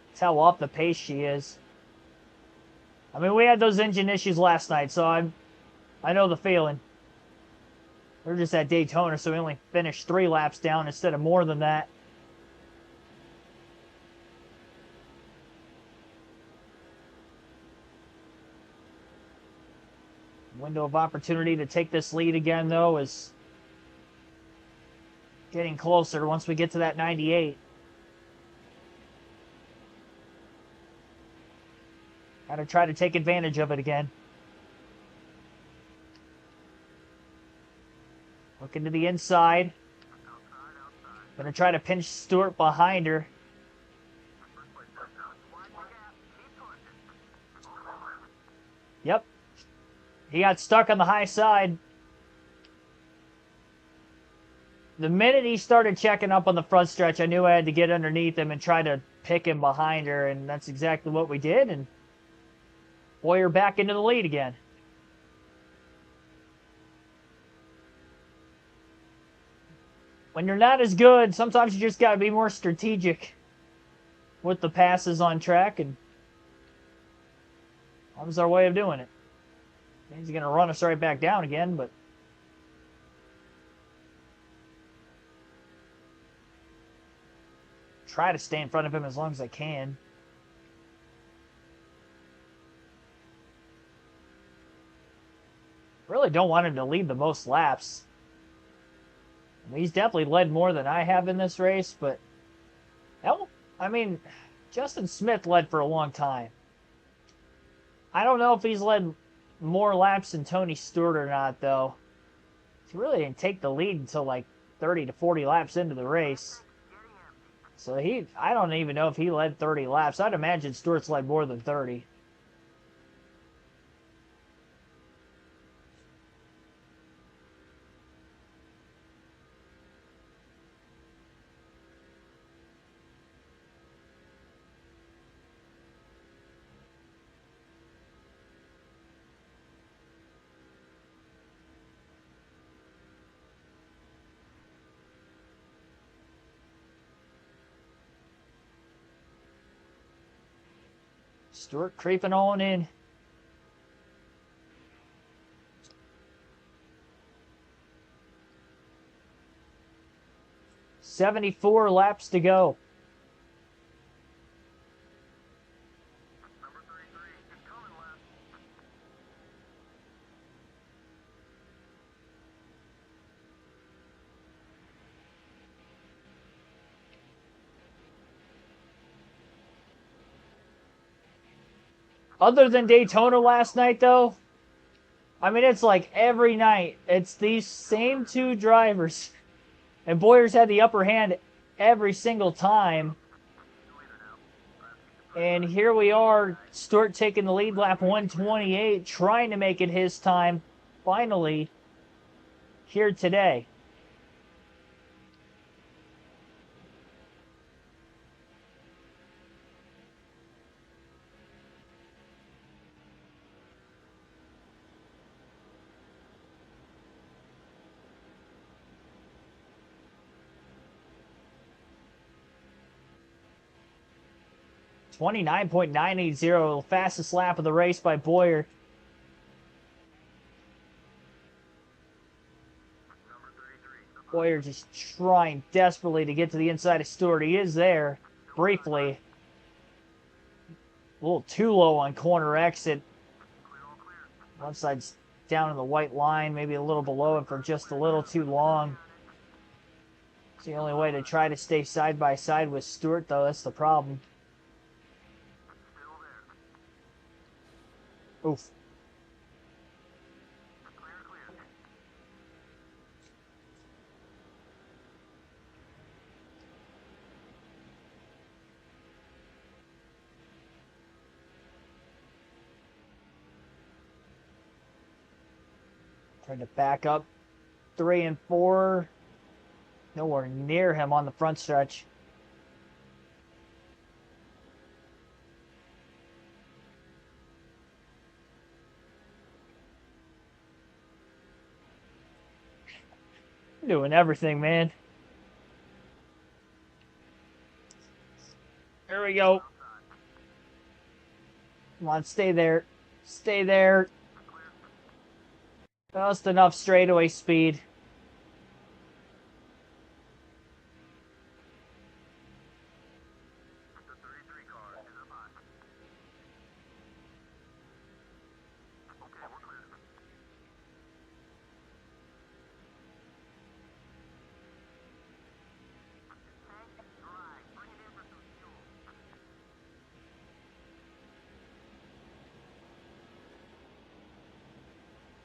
That's how off the pace she is. I mean, we had those engine issues last night, so I know the feeling. We're just at Daytona, so we only finished 3 laps down instead of more than that. Window of opportunity to take this lead again, though, is getting closer once we get to that 98. Gotta try to take advantage of it again. Looking to the inside. Gonna try to pinch Stewart behind her. Yep. He got stuck on the high side. The minute he started checking up on the front stretch, I knew I had to get underneath him and try to pick him behind her, and that's exactly what we did, and Boyer back into the lead again. When you're not as good, sometimes you just got to be more strategic with the passes on track, and that was our way of doing it. He's going to run us right back down again, but try to stay in front of him as long as I can. Really don't want him to lead the most laps. I mean, he's definitely led more than I have in this race, but I mean, Justin Smith led for a long time. I don't know if he's led more laps than Tony Stewart or not, though. He really didn't take the lead until like 30 to 40 laps into the race. So I don't even know if he led 30 laps. I'd imagine Stewart's led more than 30. Stewart creeping on in. "74 laps to go." Other than Daytona last night, though, I mean, it's like every night, it's these same two drivers. And Bowyer's had the upper hand every single time. And here we are, Stewart taking the lead, lap 128, trying to make it his time, finally, here today. .980, fastest lap of the race by Bowyer. Bowyer just trying desperately to get to the inside of Stewart. He is there, briefly. A little too low on corner exit. One side's down in the white line, maybe a little below it for just a little too long. It's the only way to try to stay side by side with Stewart, though. That's the problem. Oof. Trying to back up 3 and 4. Nowhere near him on the front stretch. Doing everything, man. There we go. Come on, stay there. Stay there. Just enough straightaway speed.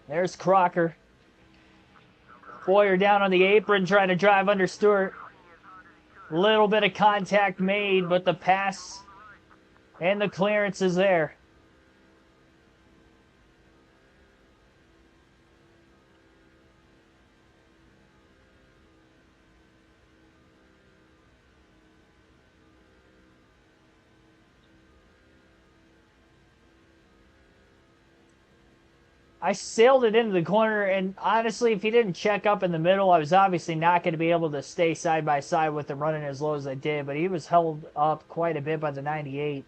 There's Crocker. Bowyer down on the apron trying to drive under Stewart. Little bit of contact made, but the pass and the clearance is there. I sailed it into the corner, and honestly, if he didn't check up in the middle, I was obviously not going to be able to stay side by side with him running as low as I did, but he was held up quite a bit by the 98.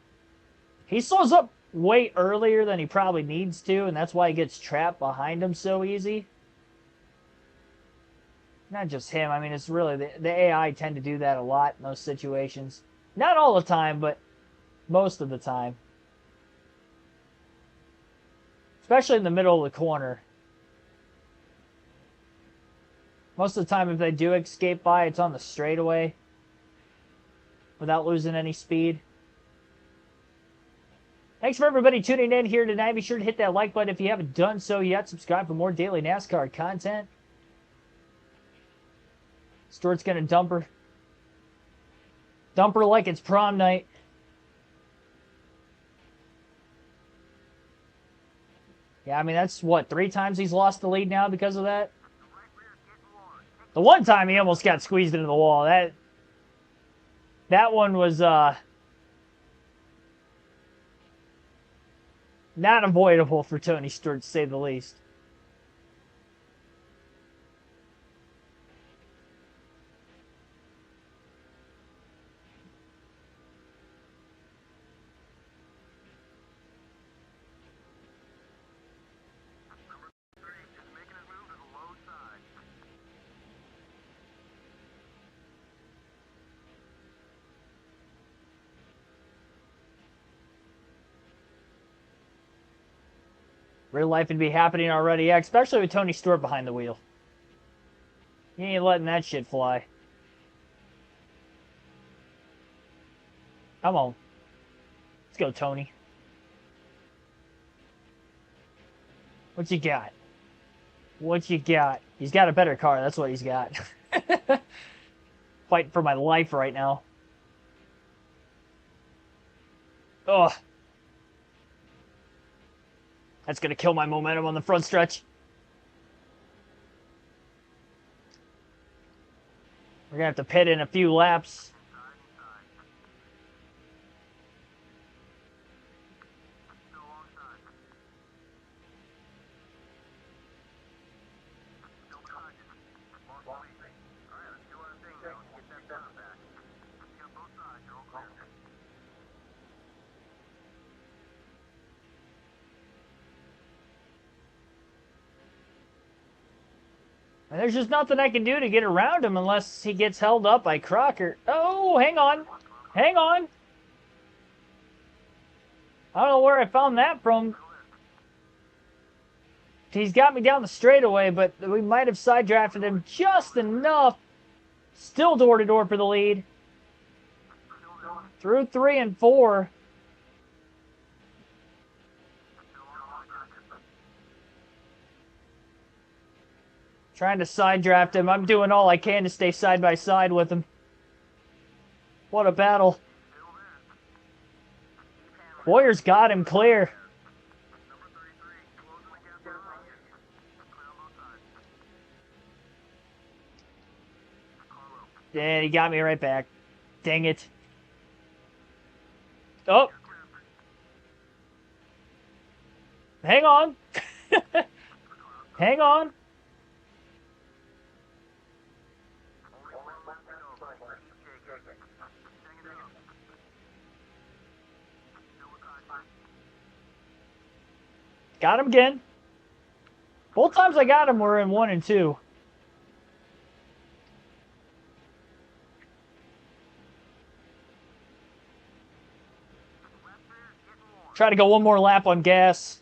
He slows up way earlier than he probably needs to, and that's why he gets trapped behind him so easy. Not just him. I mean, it's really the AI tend to do that a lot in those situations. Not all the time, but most of the time. Especially in the middle of the corner. Most of the time, if they do escape by, it's on the straightaway without losing any speed. Thanks for everybody tuning in here tonight. Be sure to hit that like button if you haven't done so yet. Subscribe for more daily NASCAR content. Stewart's going to dump her. Dump her like it's prom night. Yeah, I mean, that's what, 3 times he's lost the lead now because of that? The one time he almost got squeezed into the wall. That one was not avoidable for Tony Stewart, to say the least. Real life would be happening already, yeah, especially with Tony Stewart behind the wheel. He ain't letting that shit fly. Come on. Let's go, Tony. What you got? What you got? He's got a better car, that's what he's got. Fighting for my life right now. Ugh. That's going to kill my momentum on the front stretch. We're going to have to pit in a few laps. And there's just nothing I can do to get around him unless he gets held up by Crocker. Oh, hang on. Hang on. I don't know where I found that from. He's got me down the straightaway, but we might have side drafted him just enough. Still door-to-door for the lead. Through 3 and 4. Trying to side draft him. I'm doing all I can to stay side by side with him. What a battle. Boyer's got him clear. And he got me right back. Dang it. Oh. Hang on. Hang on. Got him again. Both times I got him were in 1 and 2. Try to go one more lap on gas.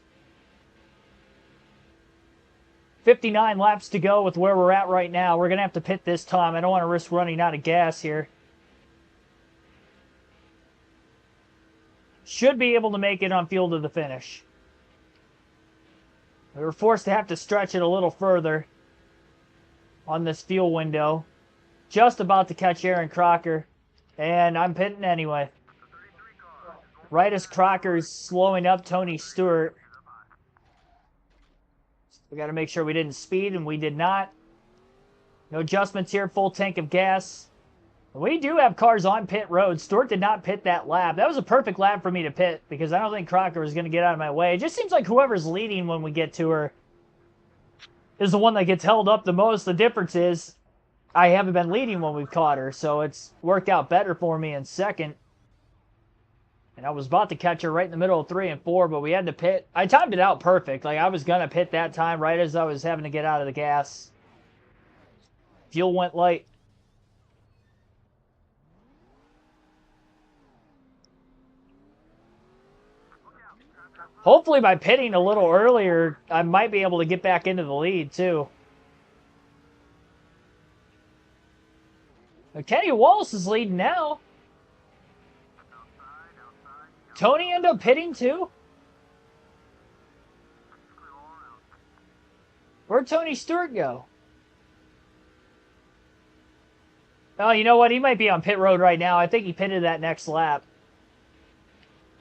59 laps to go with where we're at right now. We're going to have to pit this time. I don't want to risk running out of gas here. Should be able to make it on field to the finish. We were forced to have to stretch it a little further on this fuel window. Just about to catch Aaron Crocker. And I'm pitting anyway. Right as Crocker's slowing up Tony Stewart. We got to make sure we didn't speed, and we did not. No adjustments here. Full tank of gas. We do have cars on pit road. Stewart did not pit that lap. That was a perfect lap for me to pit because I don't think Crocker was going to get out of my way. It just seems like whoever's leading when we get to her is the one that gets held up the most. The difference is I haven't been leading when we've caught her, so it's worked out better for me in second. And I was about to catch her right in the middle of 3 and 4, but we had to pit. I timed it out perfect. Like, I was going to pit that time right as I was having to get out of the gas. Fuel went light. Hopefully by pitting a little earlier, I might be able to get back into the lead, too. Now, Kenny Wallace is leading now. Tony end up pitting, too? Where'd Tony Stewart go? Oh, you know what? He might be on pit road right now. I think he pitted that next lap.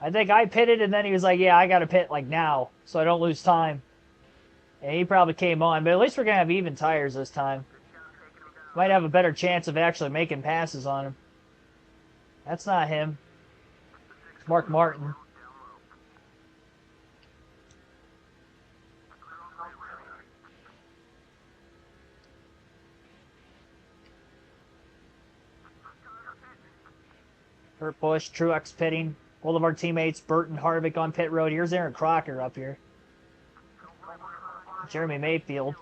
I think I pitted, and then he was like, yeah, I got to pit like now, so I don't lose time. And he probably came on, but at least we're going to have even tires this time. Might have a better chance of actually making passes on him. That's not him. It's Mark Martin. Kurt Busch, Truex pitting. All of our teammates, Burton, Harvick on pit road. Here's Aaron Crocker up here. Jeremy Mayfield.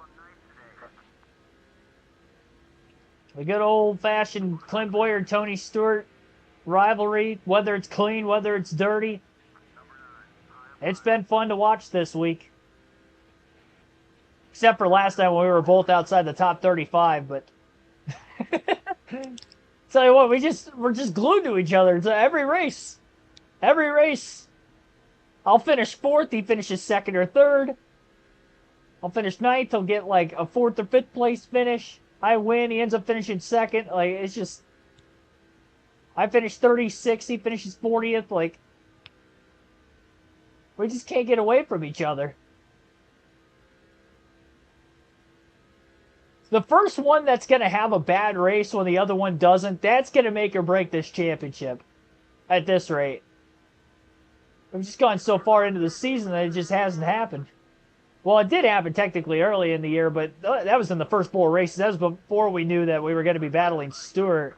The good old-fashioned Clint Boyer, Tony Stewart rivalry, whether it's clean, whether it's dirty. It's been fun to watch this week. Except for last time when we were both outside the top 35, but tell you what, we're just glued to each other. It's every race. Every race. I'll finish fourth, he finishes second or third. I'll finish ninth, he'll get like a fourth or fifth place finish. I win, he ends up finishing second. Like, it's just, I finish 36th, he finishes 40th. Like, we just can't get away from each other. The first one that's going to have a bad race when the other one doesn't, that's going to make or break this championship at this rate. We've just gone so far into the season that it just hasn't happened. Well, it did happen technically early in the year, but that was in the first 4 races. That was before we knew that we were going to be battling Stewart.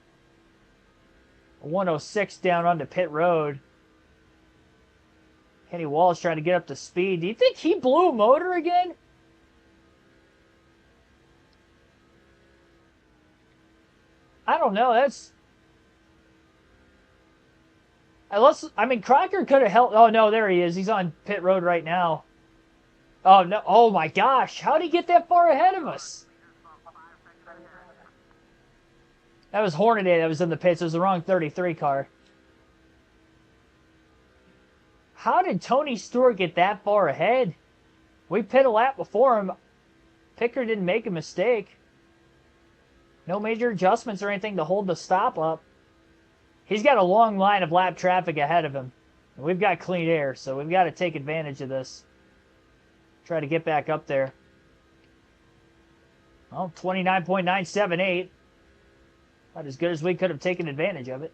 106 down onto pit road. Kenny Wallace trying to get up to speed. Do you think he blew a motor again? I don't know. That's... Unless, I mean, Crocker could have helped. Oh, no, there he is. He's on pit road right now. Oh, no. Oh, my gosh. How did he get that far ahead of us? That was Hornaday that was in the pits. It was the wrong 33 car. How did Tony Stewart get that far ahead? We pit a lap before him. Picker didn't make a mistake. No major adjustments or anything to hold the stop up. He's got a long line of lap traffic ahead of him. And we've got clean air, so we've got to take advantage of this. Try to get back up there. Well, 29.978. Not as good as we could have taken advantage of it.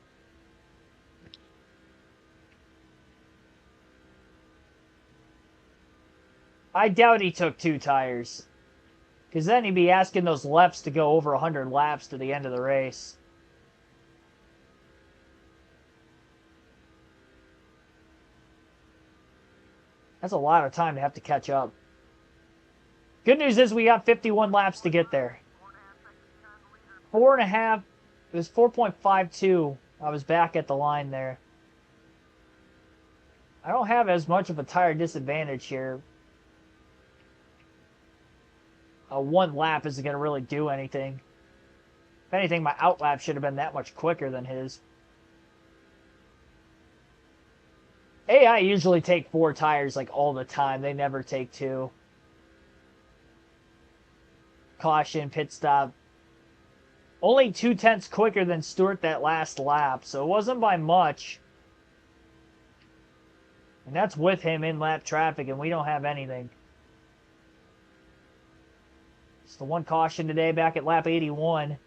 I doubt he took 2 tires. Because then he'd be asking those lefts to go over 100 laps to the end of the race. That's a lot of time to have to catch up. Good news is we got 51 laps to get there. 4.5. It was 4.52. I was back at the line there. I don't have as much of a tire disadvantage here. A 1 lap isn't going to really do anything. If anything, my outlap should have been that much quicker than his. AI usually take 4 tires like all the time. They never take 2. Caution, pit stop. Only 0.2 quicker than Stewart that last lap, so it wasn't by much. And that's with him in lap traffic, and we don't have anything. It's the 1 caution today back at lap 81.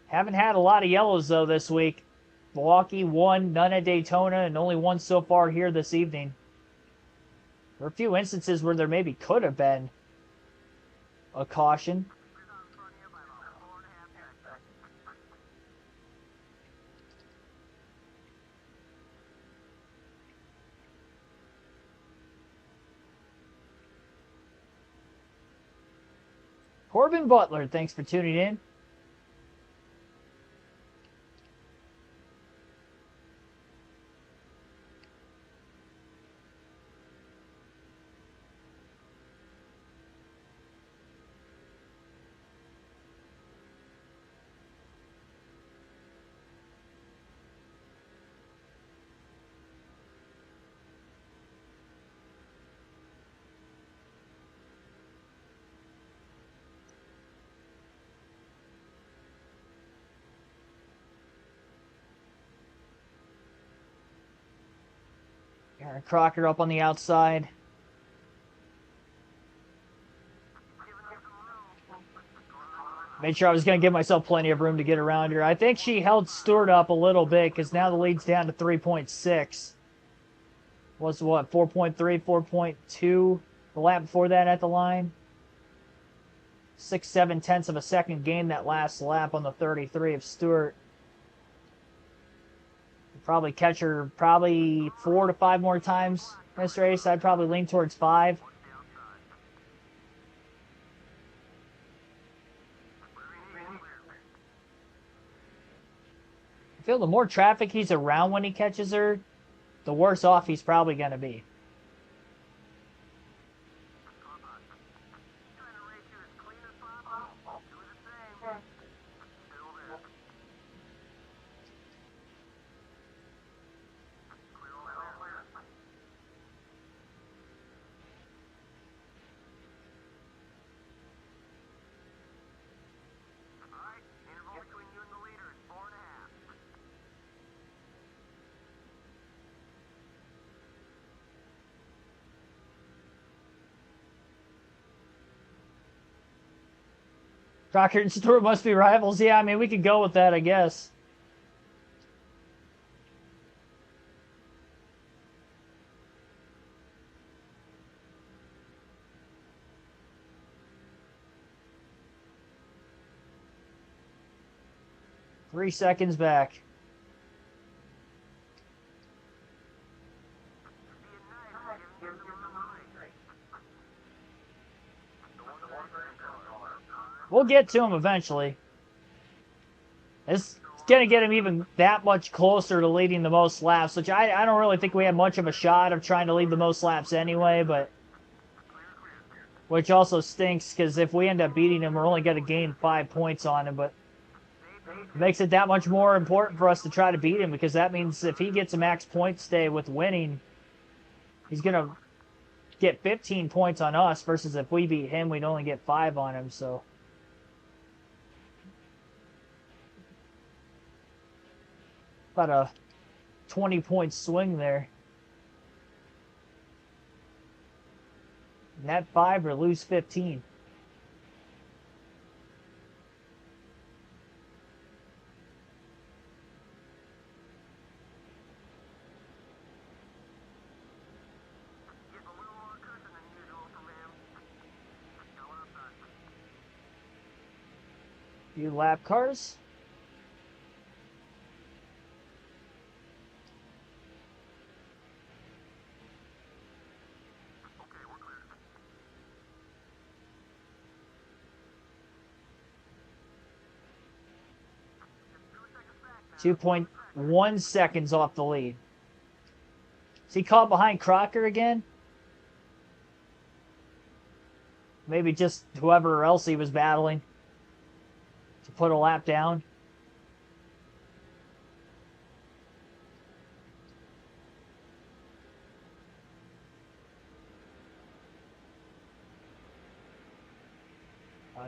Haven't had a lot of yellows, though, this week. Milwaukee, 1, none at Daytona, and only 1 so far here this evening. There are a few instances where there maybe could have been a caution. Corbin Butler, thanks for tuning in. Aaron Crocker up on the outside. Made sure I was going to give myself plenty of room to get around here. I think she held Stewart up a little bit because now the lead's down to 3.6. Was what, 4.3, 4.2 the lap before that at the line? 6/7 of a second gain that last lap on the 33 of Stewart. Probably catch her probably 4 to 5 more times in this race. I'd probably lean towards 5. I feel the more traffic he's around when he catches her, the worse off he's probably going to be. Crocker and Stewart must be rivals. Yeah, I mean, we could go with that, I guess. Three seconds back. We'll get to him eventually. It's going to get him even that much closer to leading the most laps, which I don't really think we have much of a shot of trying to lead the most laps anyway, but which also stinks because if we end up beating him, we're only going to gain 5 points on him, but it makes it that much more important for us to try to beat him because that means if he gets a max point stay with winning, he's going to get 15 points on us versus if we beat him, we'd only get 5 on him, so... About a 20-point swing there. Net 5 or lose 15. Few lap cars. .1 seconds off the lead. Is he caught behind Crocker again? Maybe just whoever else he was battling to put a lap down.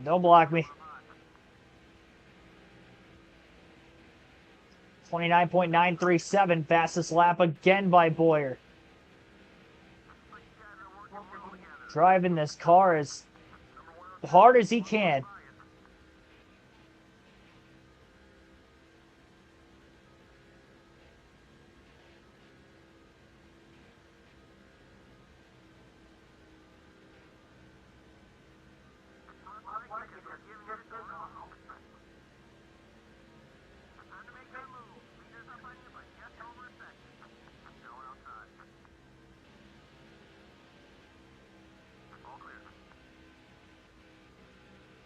Don't block me. 29.937, fastest lap again by Boyer. Driving this car as hard as he can.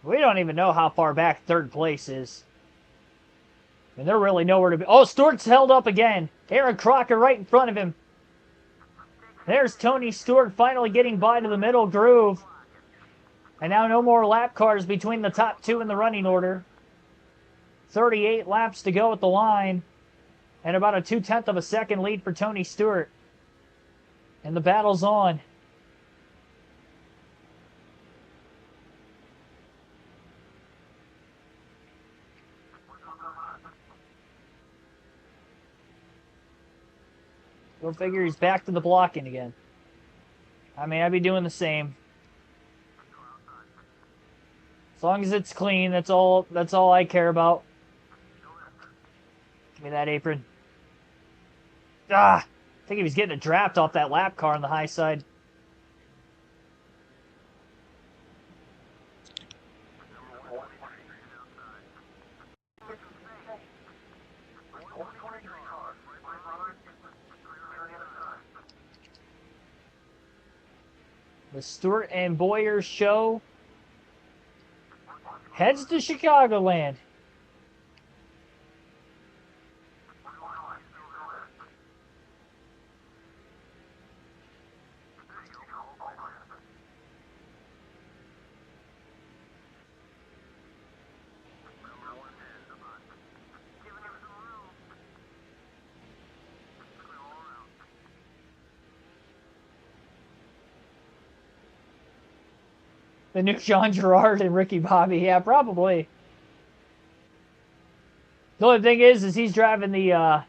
We don't even know how far back third place is. And they're really nowhere to be. Oh, Stewart's held up again. Aaron Crocker right in front of him. There's Tony Stewart finally getting by to the middle groove. And now no more lap cars between the top two in the running order. 38 laps to go at the line. And about a 0.2 of a second lead for Tony Stewart. And the battle's on. Go figure, he's back to the blocking again. I mean, I'd be doing the same. As long as it's clean, that's all I care about. Give me that apron. Ah! I think he was getting a draft off that lap car on the high side. The Stewart and Boyer show heads to Chicagoland. The new Jean Girard and Ricky Bobby. Yeah, probably. The only thing is he's driving the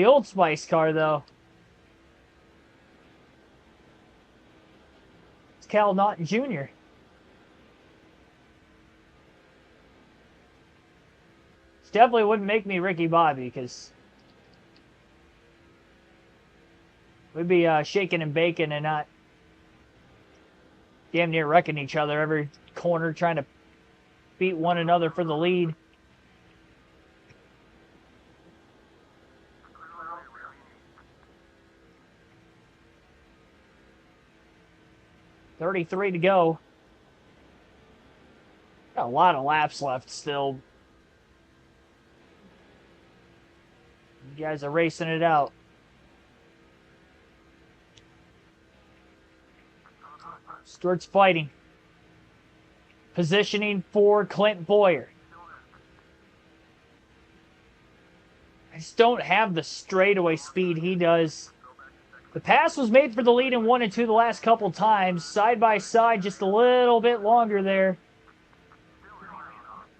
Old Spice car, though. It's Cal Naughton Jr. Definitely wouldn't make me Ricky Bobby, because we'd be shaking and baking and not damn near wrecking each other every corner, trying to beat one another for the lead. .33 to go. Got a lot of laps left still. You guys are racing it out. Stewart's fighting. Positioning for Clint Boyer. I just don't have the straightaway speed he does. The pass was made for the lead in 1 and 2 the last couple times. Side by side, just a little bit longer there.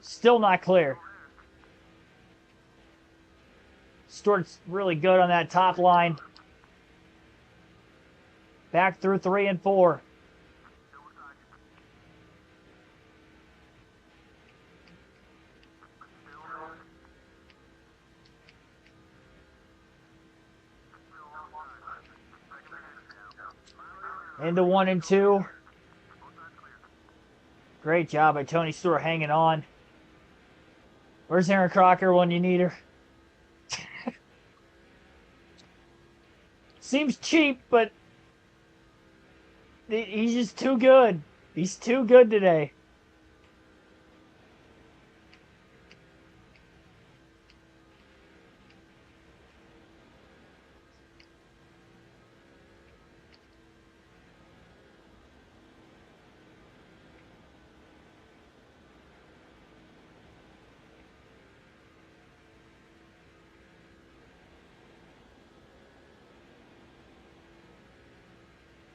Still not clear. Stewart's really good on that top line. Back through 3 and 4. Into 1 and 2. Great job by Tony Stewart hanging on. Where's Aaron Crocker when you need her? Seems cheap, but he's just too good. He's too good today.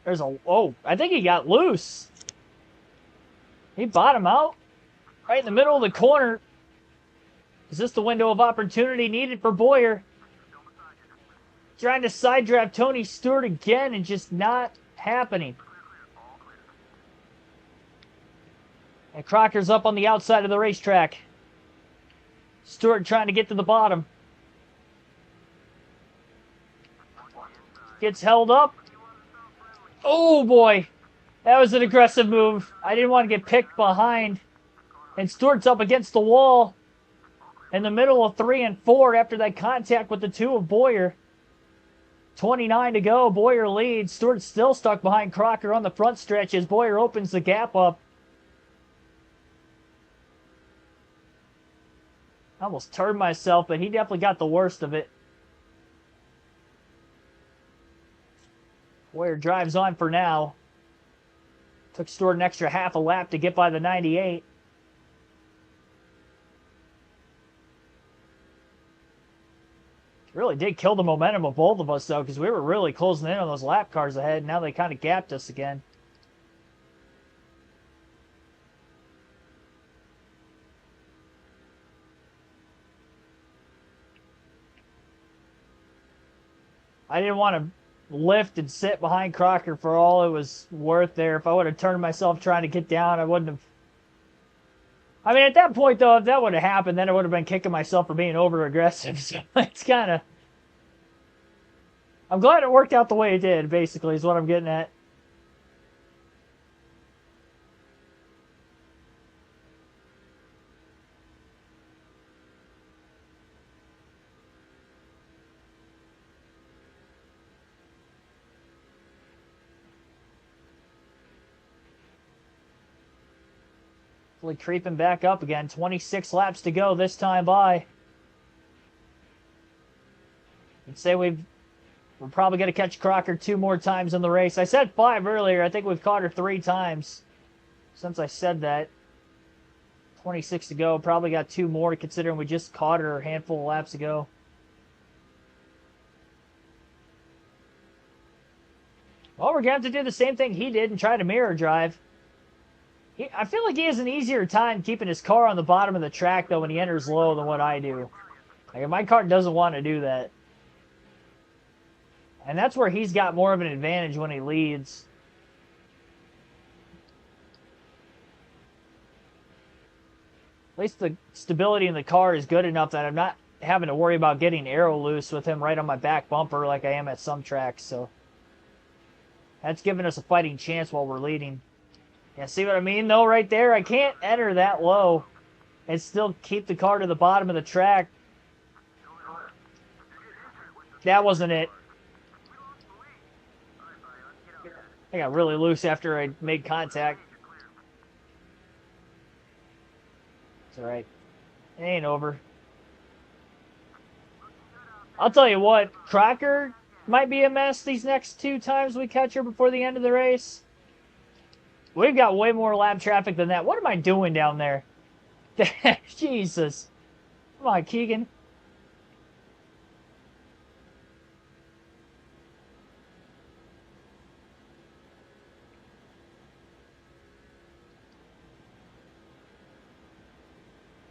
There's a... Oh, I think he got loose. He bottomed out. Right in the middle of the corner. Is this the window of opportunity needed for Boyer? Trying to side draft Tony Stewart again and just not happening. And Crocker's up on the outside of the racetrack. Stewart trying to get to the bottom. Gets held up. Oh boy, that was an aggressive move. I didn't want to get picked behind. And Stewart's up against the wall in the middle of 3 and 4 after that contact with the 2 of Boyer. 29 to go. Boyer leads. Stewart's still stuck behind Crocker on the front stretch as Boyer opens the gap up. I almost turned myself, but he definitely got the worst of it. Boyer drives on for now. Took Stewart an extra half a lap to get by the 98. Really did kill the momentum of both of us, though, because we were really closing in on those lap cars ahead. Now they kind of gapped us again. I didn't want to lift and sit behind Crocker for all it was worth there. If I would have turned myself trying to get down, I wouldn't have. I mean, at that point, though, if that would have happened, then I would have been kicking myself for being over-aggressive. So it's kind of... I'm glad it worked out the way it did, basically, is what I'm getting at. Creeping back up again. 26 laps to go this time by. I'd say we're probably going to catch Crocker 2 more times in the race. I said 5 earlier. I think we've caught her 3 times since I said that. 26 to go. Probably got 2 more considering we just caught her a handful of laps ago. Well, we're going to have to do the same thing he did and try to mirror drive. I feel like he has an easier time keeping his car on the bottom of the track, though, when he enters low than what I do. Like, my car doesn't want to do that. And that's where he's got more of an advantage when he leads. At least the stability in the car is good enough that I'm not having to worry about getting aero loose with him right on my back bumper like I am at some tracks. So that's giving us a fighting chance while we're leading. Yeah, see what I mean, though, right there? I can't enter that low and still keep the car to the bottom of the track. That wasn't it. I got really loose after I made contact. It's alright. It ain't over. I'll tell you what, Crocker might be a mess these next 2 times we catch her before the end of the race. We've got way more lap traffic than that. What am I doing down there? Jesus. Come on, Keegan.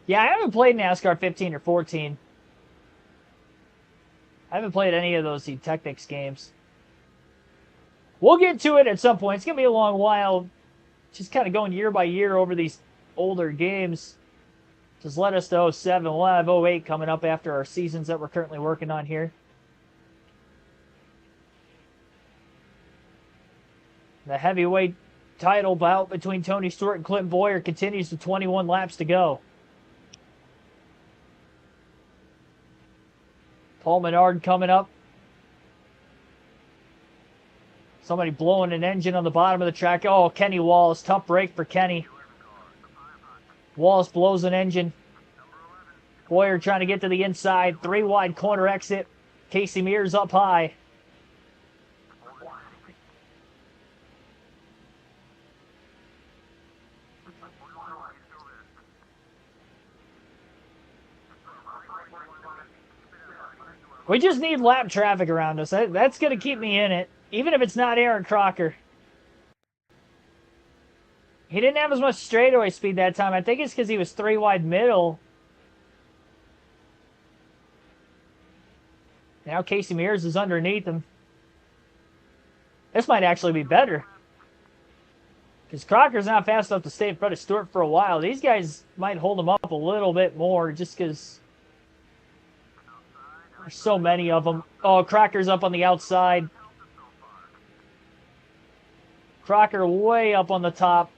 Yeah, I haven't played NASCAR 15 or 14. I haven't played any of those Technics games. We'll get to it at some point. It's going to be a long while. Just kind of going year by year over these older games. Just led us to 07. We'll have 08 coming up after our seasons that we're currently working on here. The heavyweight title bout between Tony Stewart and Clinton Boyer continues with 21 laps to go. Paul Menard coming up. Somebody blowing an engine on the bottom of the track. Oh, Kenny Wallace. Tough break for Kenny. Wallace blows an engine. Boyer trying to get to the inside. 3 wide corner exit. Casey Mears up high. We just need lap traffic around us. That's going to keep me in it. Even if it's not Aaron Crocker. He didn't have as much straightaway speed that time. I think it's because he was 3 wide middle. Now Casey Mears is underneath him. This might actually be better. Because Crocker's not fast enough to stay in front of Stewart for a while. These guys might hold him up a little bit more just because there's so many of them. Oh, Crocker's up on the outside. Crocker way up on the top.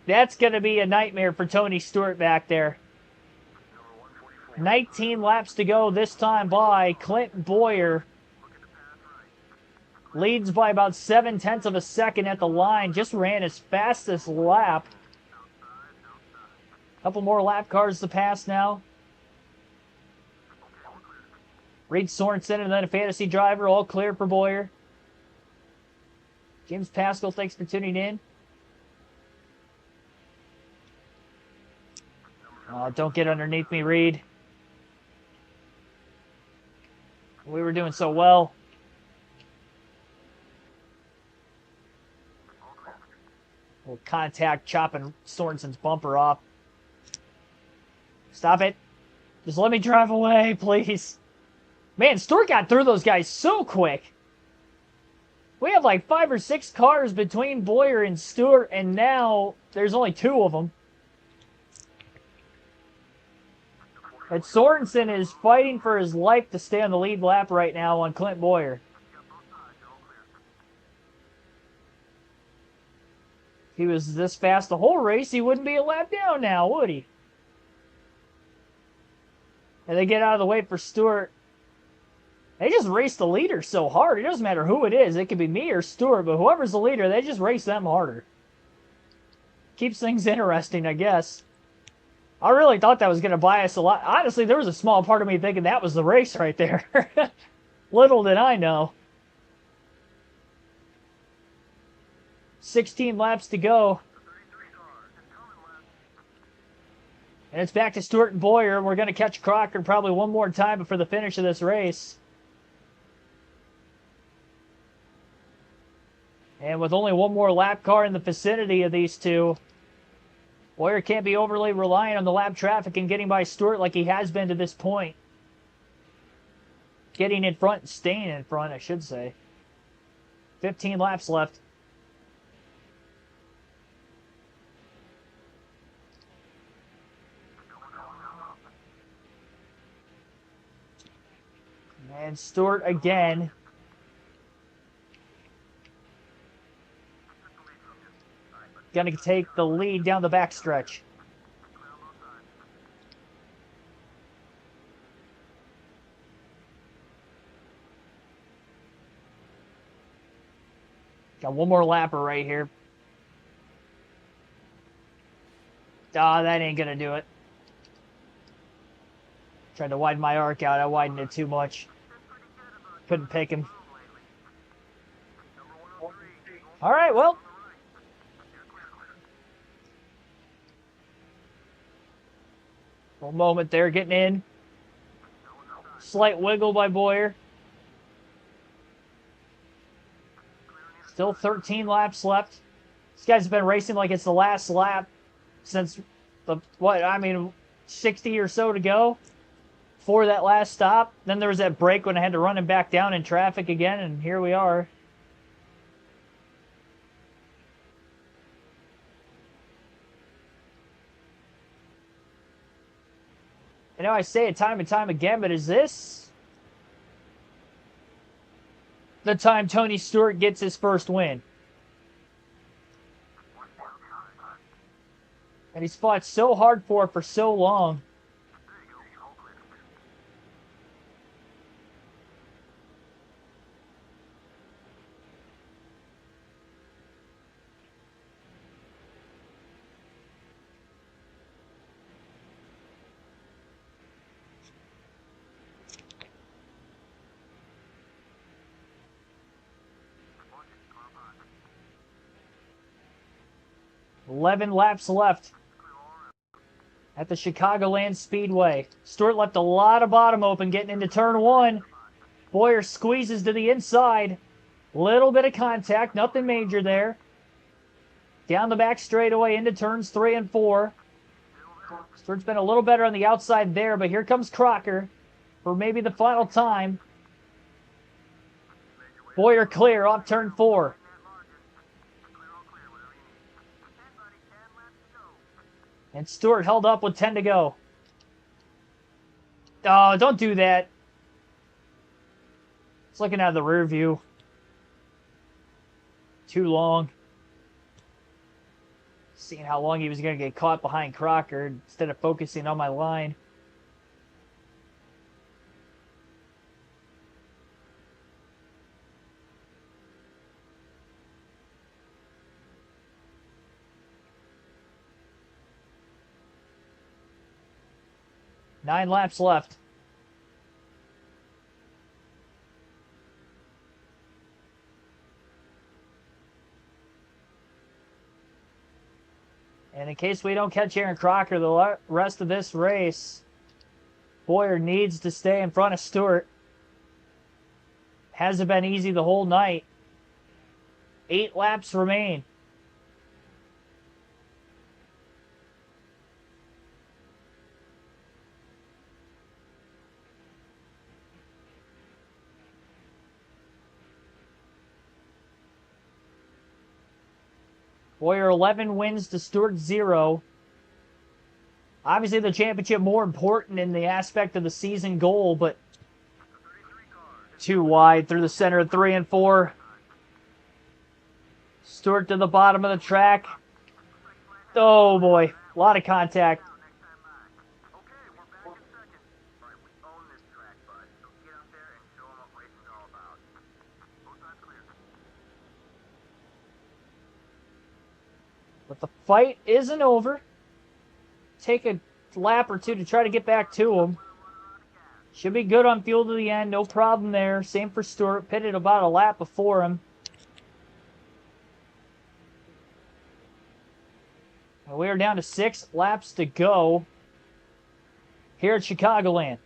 That's going to be a nightmare for Tony Stewart back there. 19 laps to go this time by. Clinton Boyer leads by about 7/10 of a second at the line. Just ran his fastest lap. Couple more lap cars to pass now. Reed Sorensen and then a fantasy driver, all clear for Boyer. James Pascal, thanks for tuning in. Oh, don't get underneath me, Reed. We were doing so well. Little contact chopping Sorensen's bumper off. Stop it. Just let me drive away, please. Man, Stewart got through those guys so quick. We have like 5 or 6 cars between Bowyer and Stewart, and now there's only 2 of them. And Sorensen is fighting for his life to stay on the lead lap right now on Clint Bowyer. If he was this fast the whole race, he wouldn't be a lap down now, would he? And they get out of the way for Stewart. They just race the leader so hard. It doesn't matter who it is. It could be me or Stewart, but whoever's the leader, they just race them harder. Keeps things interesting, I guess. I really thought that was going to buy us a lot. Honestly, there was a small part of me thinking that was the race right there. Little did I know. 16 laps to go. And it's back to Stewart and Bowyer. We're going to catch Crocker probably one more time before the finish of this race. And with only one more lap car in the vicinity of these two, Bowyer can't be overly reliant on the lap traffic and getting by Stewart like he has been to this point. Getting in front, staying in front, I should say. 15 laps left. And Stewart again. Going to take the lead down the backstretch. Got one more lapper right here. Ah, that ain't going to do it. Tried to widen my arc out. I widened it too much. Couldn't pick him. All right, well. One moment there, getting in. Slight wiggle by Bowyer. Still 13 laps left. This guy's been racing like it's the last lap since the, 60 or so to go for that last stop. Then there was that break when I had to run him back down in traffic again, and here we are. I know I say it time and time again, but is this the time Tony Stewart gets his first win? And he's fought so hard for so long. $11 laps left at the Chicagoland Speedway. Stewart left a lot of bottom open getting into turn 1. Bowyer squeezes to the inside. Little bit of contact, nothing major there. Down the back straightaway into turns 3 and 4. Stewart's been a little better on the outside there, but here comes Crocker for maybe the final time. Bowyer clear off turn 4. And Stewart held up with 10 to go. Oh, don't do that. It's looking out of the rear view. Too long. Seeing how long he was going to get caught behind Crocker instead of focusing on my line. Nine laps left. And in case we don't catch Aaron Crocker the rest of this race, Bowyer needs to stay in front of Stewart. Hasn't been easy the whole night. 8 laps remain. Boyer 11 wins to Stewart 0. Obviously, the championship more important in the aspect of the season goal, but too wide through the center of 3 and 4. Stewart to the bottom of the track. Oh boy, a lot of contact. But the fight isn't over. Take a lap or two to try to get back to him. Should be good on fuel to the end, no problem there. Same for Stewart, pitted about a lap before him. And we are down to 6 laps to go here at Chicagoland.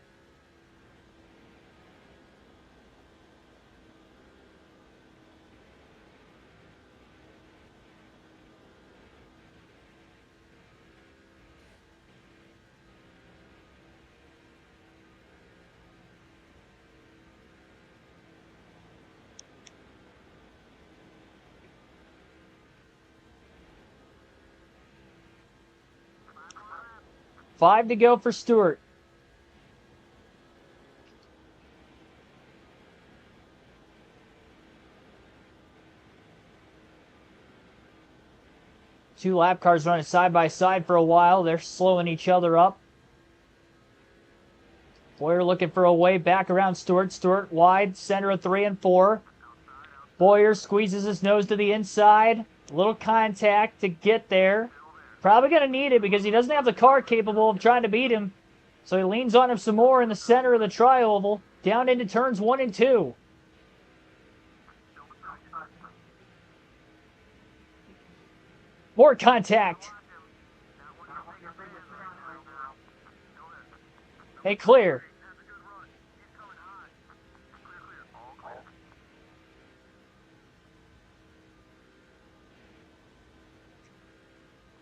Five to go for Stewart. Two lap cars running side by side for a while. They're slowing each other up. Boyer looking for a way back around Stewart. Stewart wide, center of 3 and 4. Boyer squeezes his nose to the inside. A little contact to get there. Probably going to need it because he doesn't have the car capable of trying to beat him. So he leans on him some more in the center of the tri-oval. Down into turns 1 and 2. More contact. Hey, clear.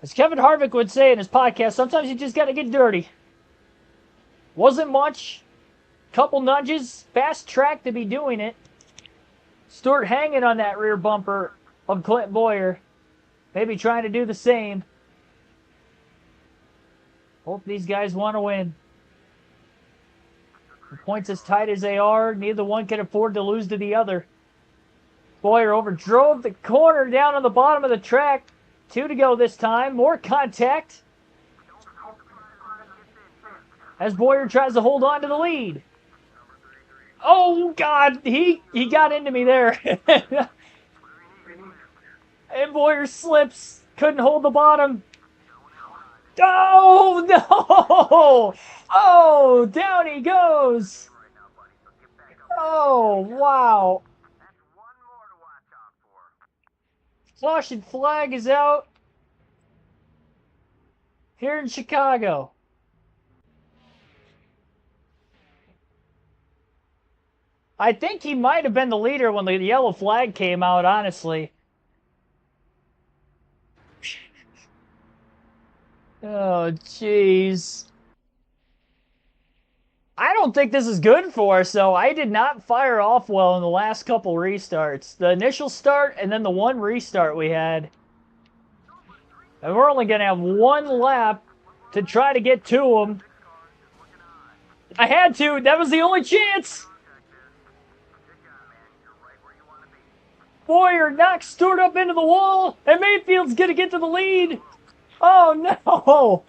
As Kevin Harvick would say in his podcast, sometimes you just got to get dirty. Wasn't much. Couple nudges. Fast track to be doing it. Stewart hanging on that rear bumper of Clint Boyer. Maybe trying to do the same. Both these guys want to win. The points as tight as they are, neither one can afford to lose to the other. Boyer overdrove the corner down on the bottom of the track. 2 to go this time. More contact. As Boyer tries to hold on to the lead. Oh, God. He got into me there. And Boyer slips. Couldn't hold the bottom. Oh, no. Oh, down he goes. Oh, wow. Caution flag is out here in Chicago. I think he might have been the leader when the yellow flag came out, honestly. Oh, jeez. I don't think this is good for us, though. I did not fire off well in the last couple restarts. The initial start and then the one restart we had. And we're only going to have one lap to try to get to him. I had to. That was the only chance. Boyer knocks Stewart up into the wall, and Mayfield's going to get to the lead. Oh, no.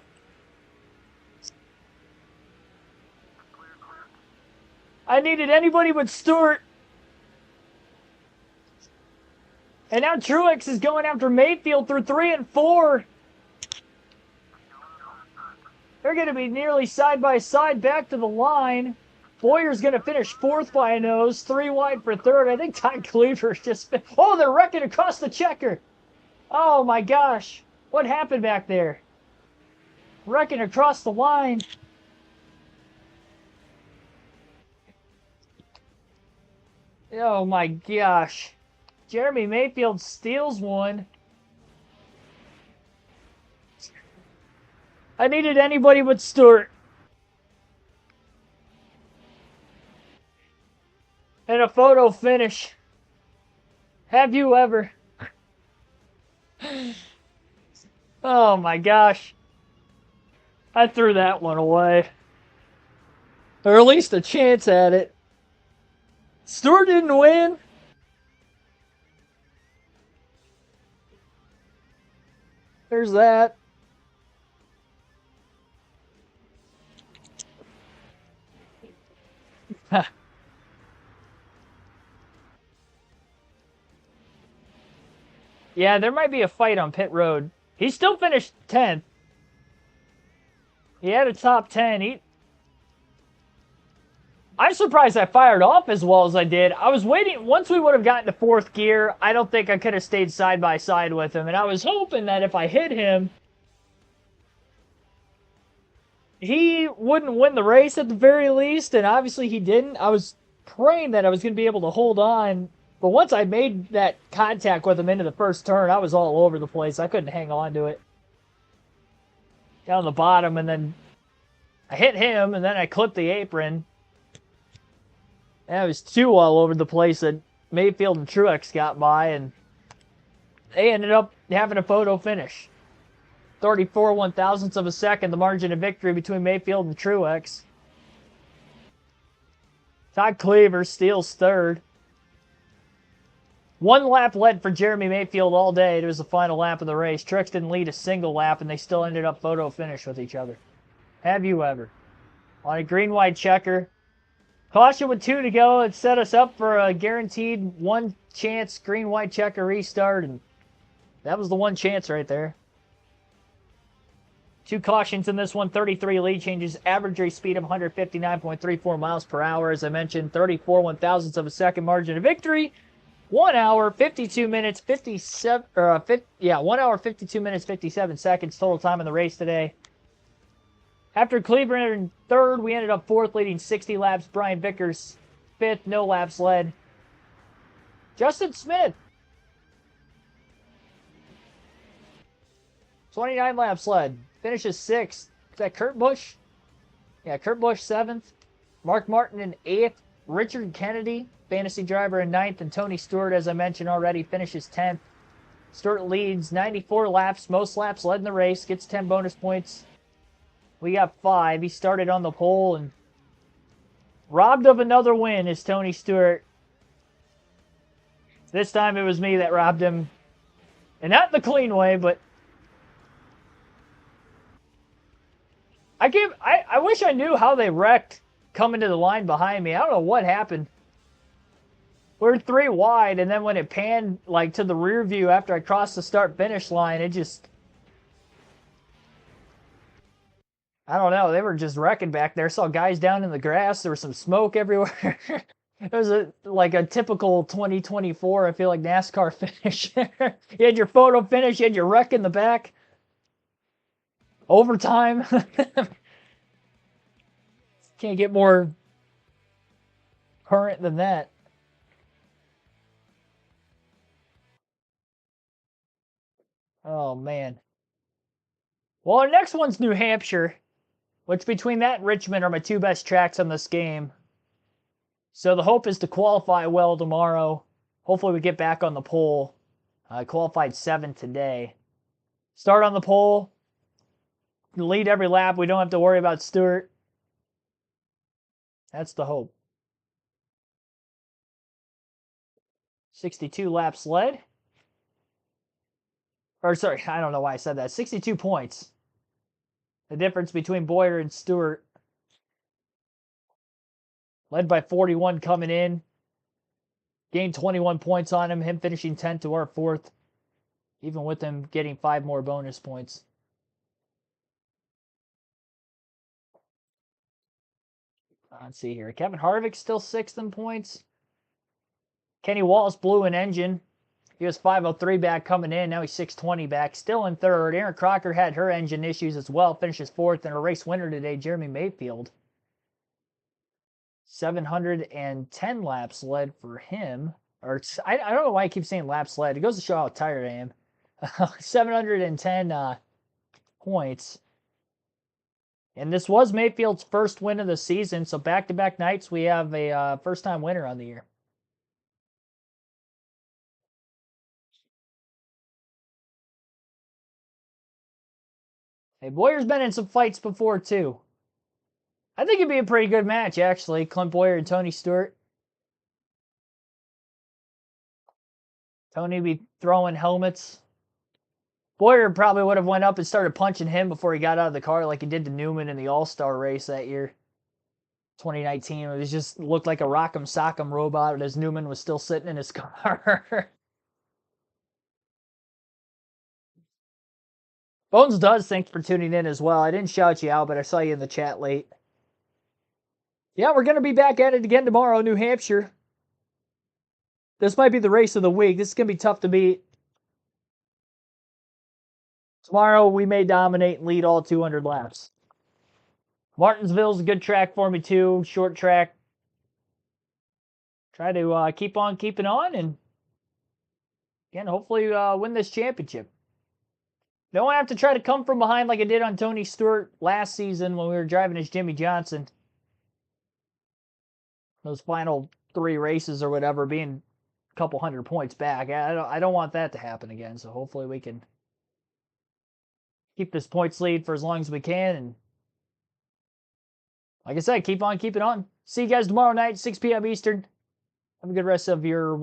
I needed anybody but Stewart. And now Truex is going after Mayfield through 3 and 4. They're going to be nearly side by side back to the line. Boyer's going to finish 4th by a nose, 3 wide for 3rd. I think Todd Cleaver's just been... Oh, they're wrecking across the checker. Oh, my gosh. What happened back there? Wrecking across the line. Oh my gosh. Jeremy Mayfield steals one. I needed anybody but Stewart. And a photo finish. Have you ever? Oh my gosh. I threw that one away. Or at least a chance at it. Stewart didn't win. There's that. Yeah, there might be a fight on pit road. He still finished 10th. He had a top 10. I'm surprised I fired off as well as I did. I was waiting. Once we would have gotten to fourth gear, I don't think I could have stayed side by side with him. And I was hoping that if I hit him, he wouldn't win the race at the very least. And obviously he didn't. I was praying that I was going to be able to hold on. But once I made that contact with him into the first turn, I was all over the place. I couldn't hang on to it. Down the bottom, and then I hit him, and then I clipped the apron. And I was two all over the place that Mayfield and Truex got by, and they ended up having a photo finish. 34 one-thousandths of a second, the margin of victory between Mayfield and Truex. Todd Cleaver steals third. One lap led for Jeremy Mayfield all day. It was the final lap of the race. Truex didn't lead a single lap, and they still ended up photo finish with each other. Have you ever? On a green-white checker. Caution with 2 to go. It set us up for a guaranteed one chance green-white checker restart, and that was the one chance right there. 2 cautions in this one. 33 lead changes. Average race speed of 159.34 miles per hour. As I mentioned, 34 one-thousandths of a second margin of victory. 1 hour, 52 minutes, 57, 1 hour, 52 minutes, 57 seconds total time in the race today. After Cleaver entered third, we ended up fourth, leading 60 laps. Brian Vickers, fifth, no laps led. Justin Smith, 29 laps led, finishes sixth. Is that Kurt Busch? Yeah, Kurt Busch, seventh. Mark Martin in eighth. Richard Kennedy, fantasy driver, in ninth. And Tony Stewart, as I mentioned already, finishes 10th. Stewart leads 94 laps, most laps led in the race, gets 10 bonus points. We got 5. He started on the pole, and robbed of another win is Tony Stewart. This time it was me that robbed him. And not the clean way, but I wish I knew how they wrecked coming to the line behind me. I don't know what happened. We're 3 wide, and then when it panned like to the rear view after I crossed the start-finish line, it just, I don't know. They were just wrecking back there. Saw guys down in the grass. There was some smoke everywhere. It was like a typical 2024, I feel like, NASCAR finish. You had your photo finish. You had your wreck in the back. Overtime. Can't get more current than that. Oh, man. Well, our next one's New Hampshire, which between that and Richmond are my 2 best tracks on this game. So the hope is to qualify well tomorrow. Hopefully we get back on the pole. I qualified 7th today. Start on the pole. Lead every lap. We don't have to worry about Stewart. That's the hope. 62 laps led. Or sorry, I don't know why I said that. 62 points. The difference between Boyer and Stewart. Led by 41 coming in. Gained 21 points on him finishing 10th to our 4th. Even with him getting 5 more bonus points. Let's see here. Kevin Harvick still 6th in points. Kenny Wallace blew an engine. He was 503 back coming in. Now he's 620 back. Still in 3rd. Aaron Crocker had her engine issues as well. Finishes 4th. And a race winner today, Jeremy Mayfield. 710 laps led for him. Or I don't know why I keep saying laps led. It goes to show how tired I am. 710 points. And this was Mayfield's first win of the season. So back-to-back nights, we have a first-time winner on the year. Hey, Boyer's been in some fights before, too. I think it'd be a pretty good match, actually. Clint Boyer and Tony Stewart. Tony be throwing helmets. Boyer probably would have went up and started punching him before he got out of the car like he did to Newman in the All-Star race that year. 2019. It just looked like a rock'em sock'em robot as Newman was still sitting in his car. Bones does, thanks for tuning in as well. I didn't shout you out, but I saw you in the chat late. Yeah, we're going to be back at it again tomorrow, New Hampshire. This might be the race of the week. This is going to be tough to beat. Tomorrow, we may dominate and lead all 200 laps. Martinsville's a good track for me, too. Short track. Try to keep on keeping on and, again, hopefully win this championship. Don't have to try to come from behind like I did on Tony Stewart last season when we were driving as Jimmy Johnson. Those final 3 races or whatever being a couple hundred points back. I don't want that to happen again, so hopefully we can keep this points lead for as long as we can. And like I said, keep on keeping on. See you guys tomorrow night, 6 p.m. Eastern. Have a good rest of your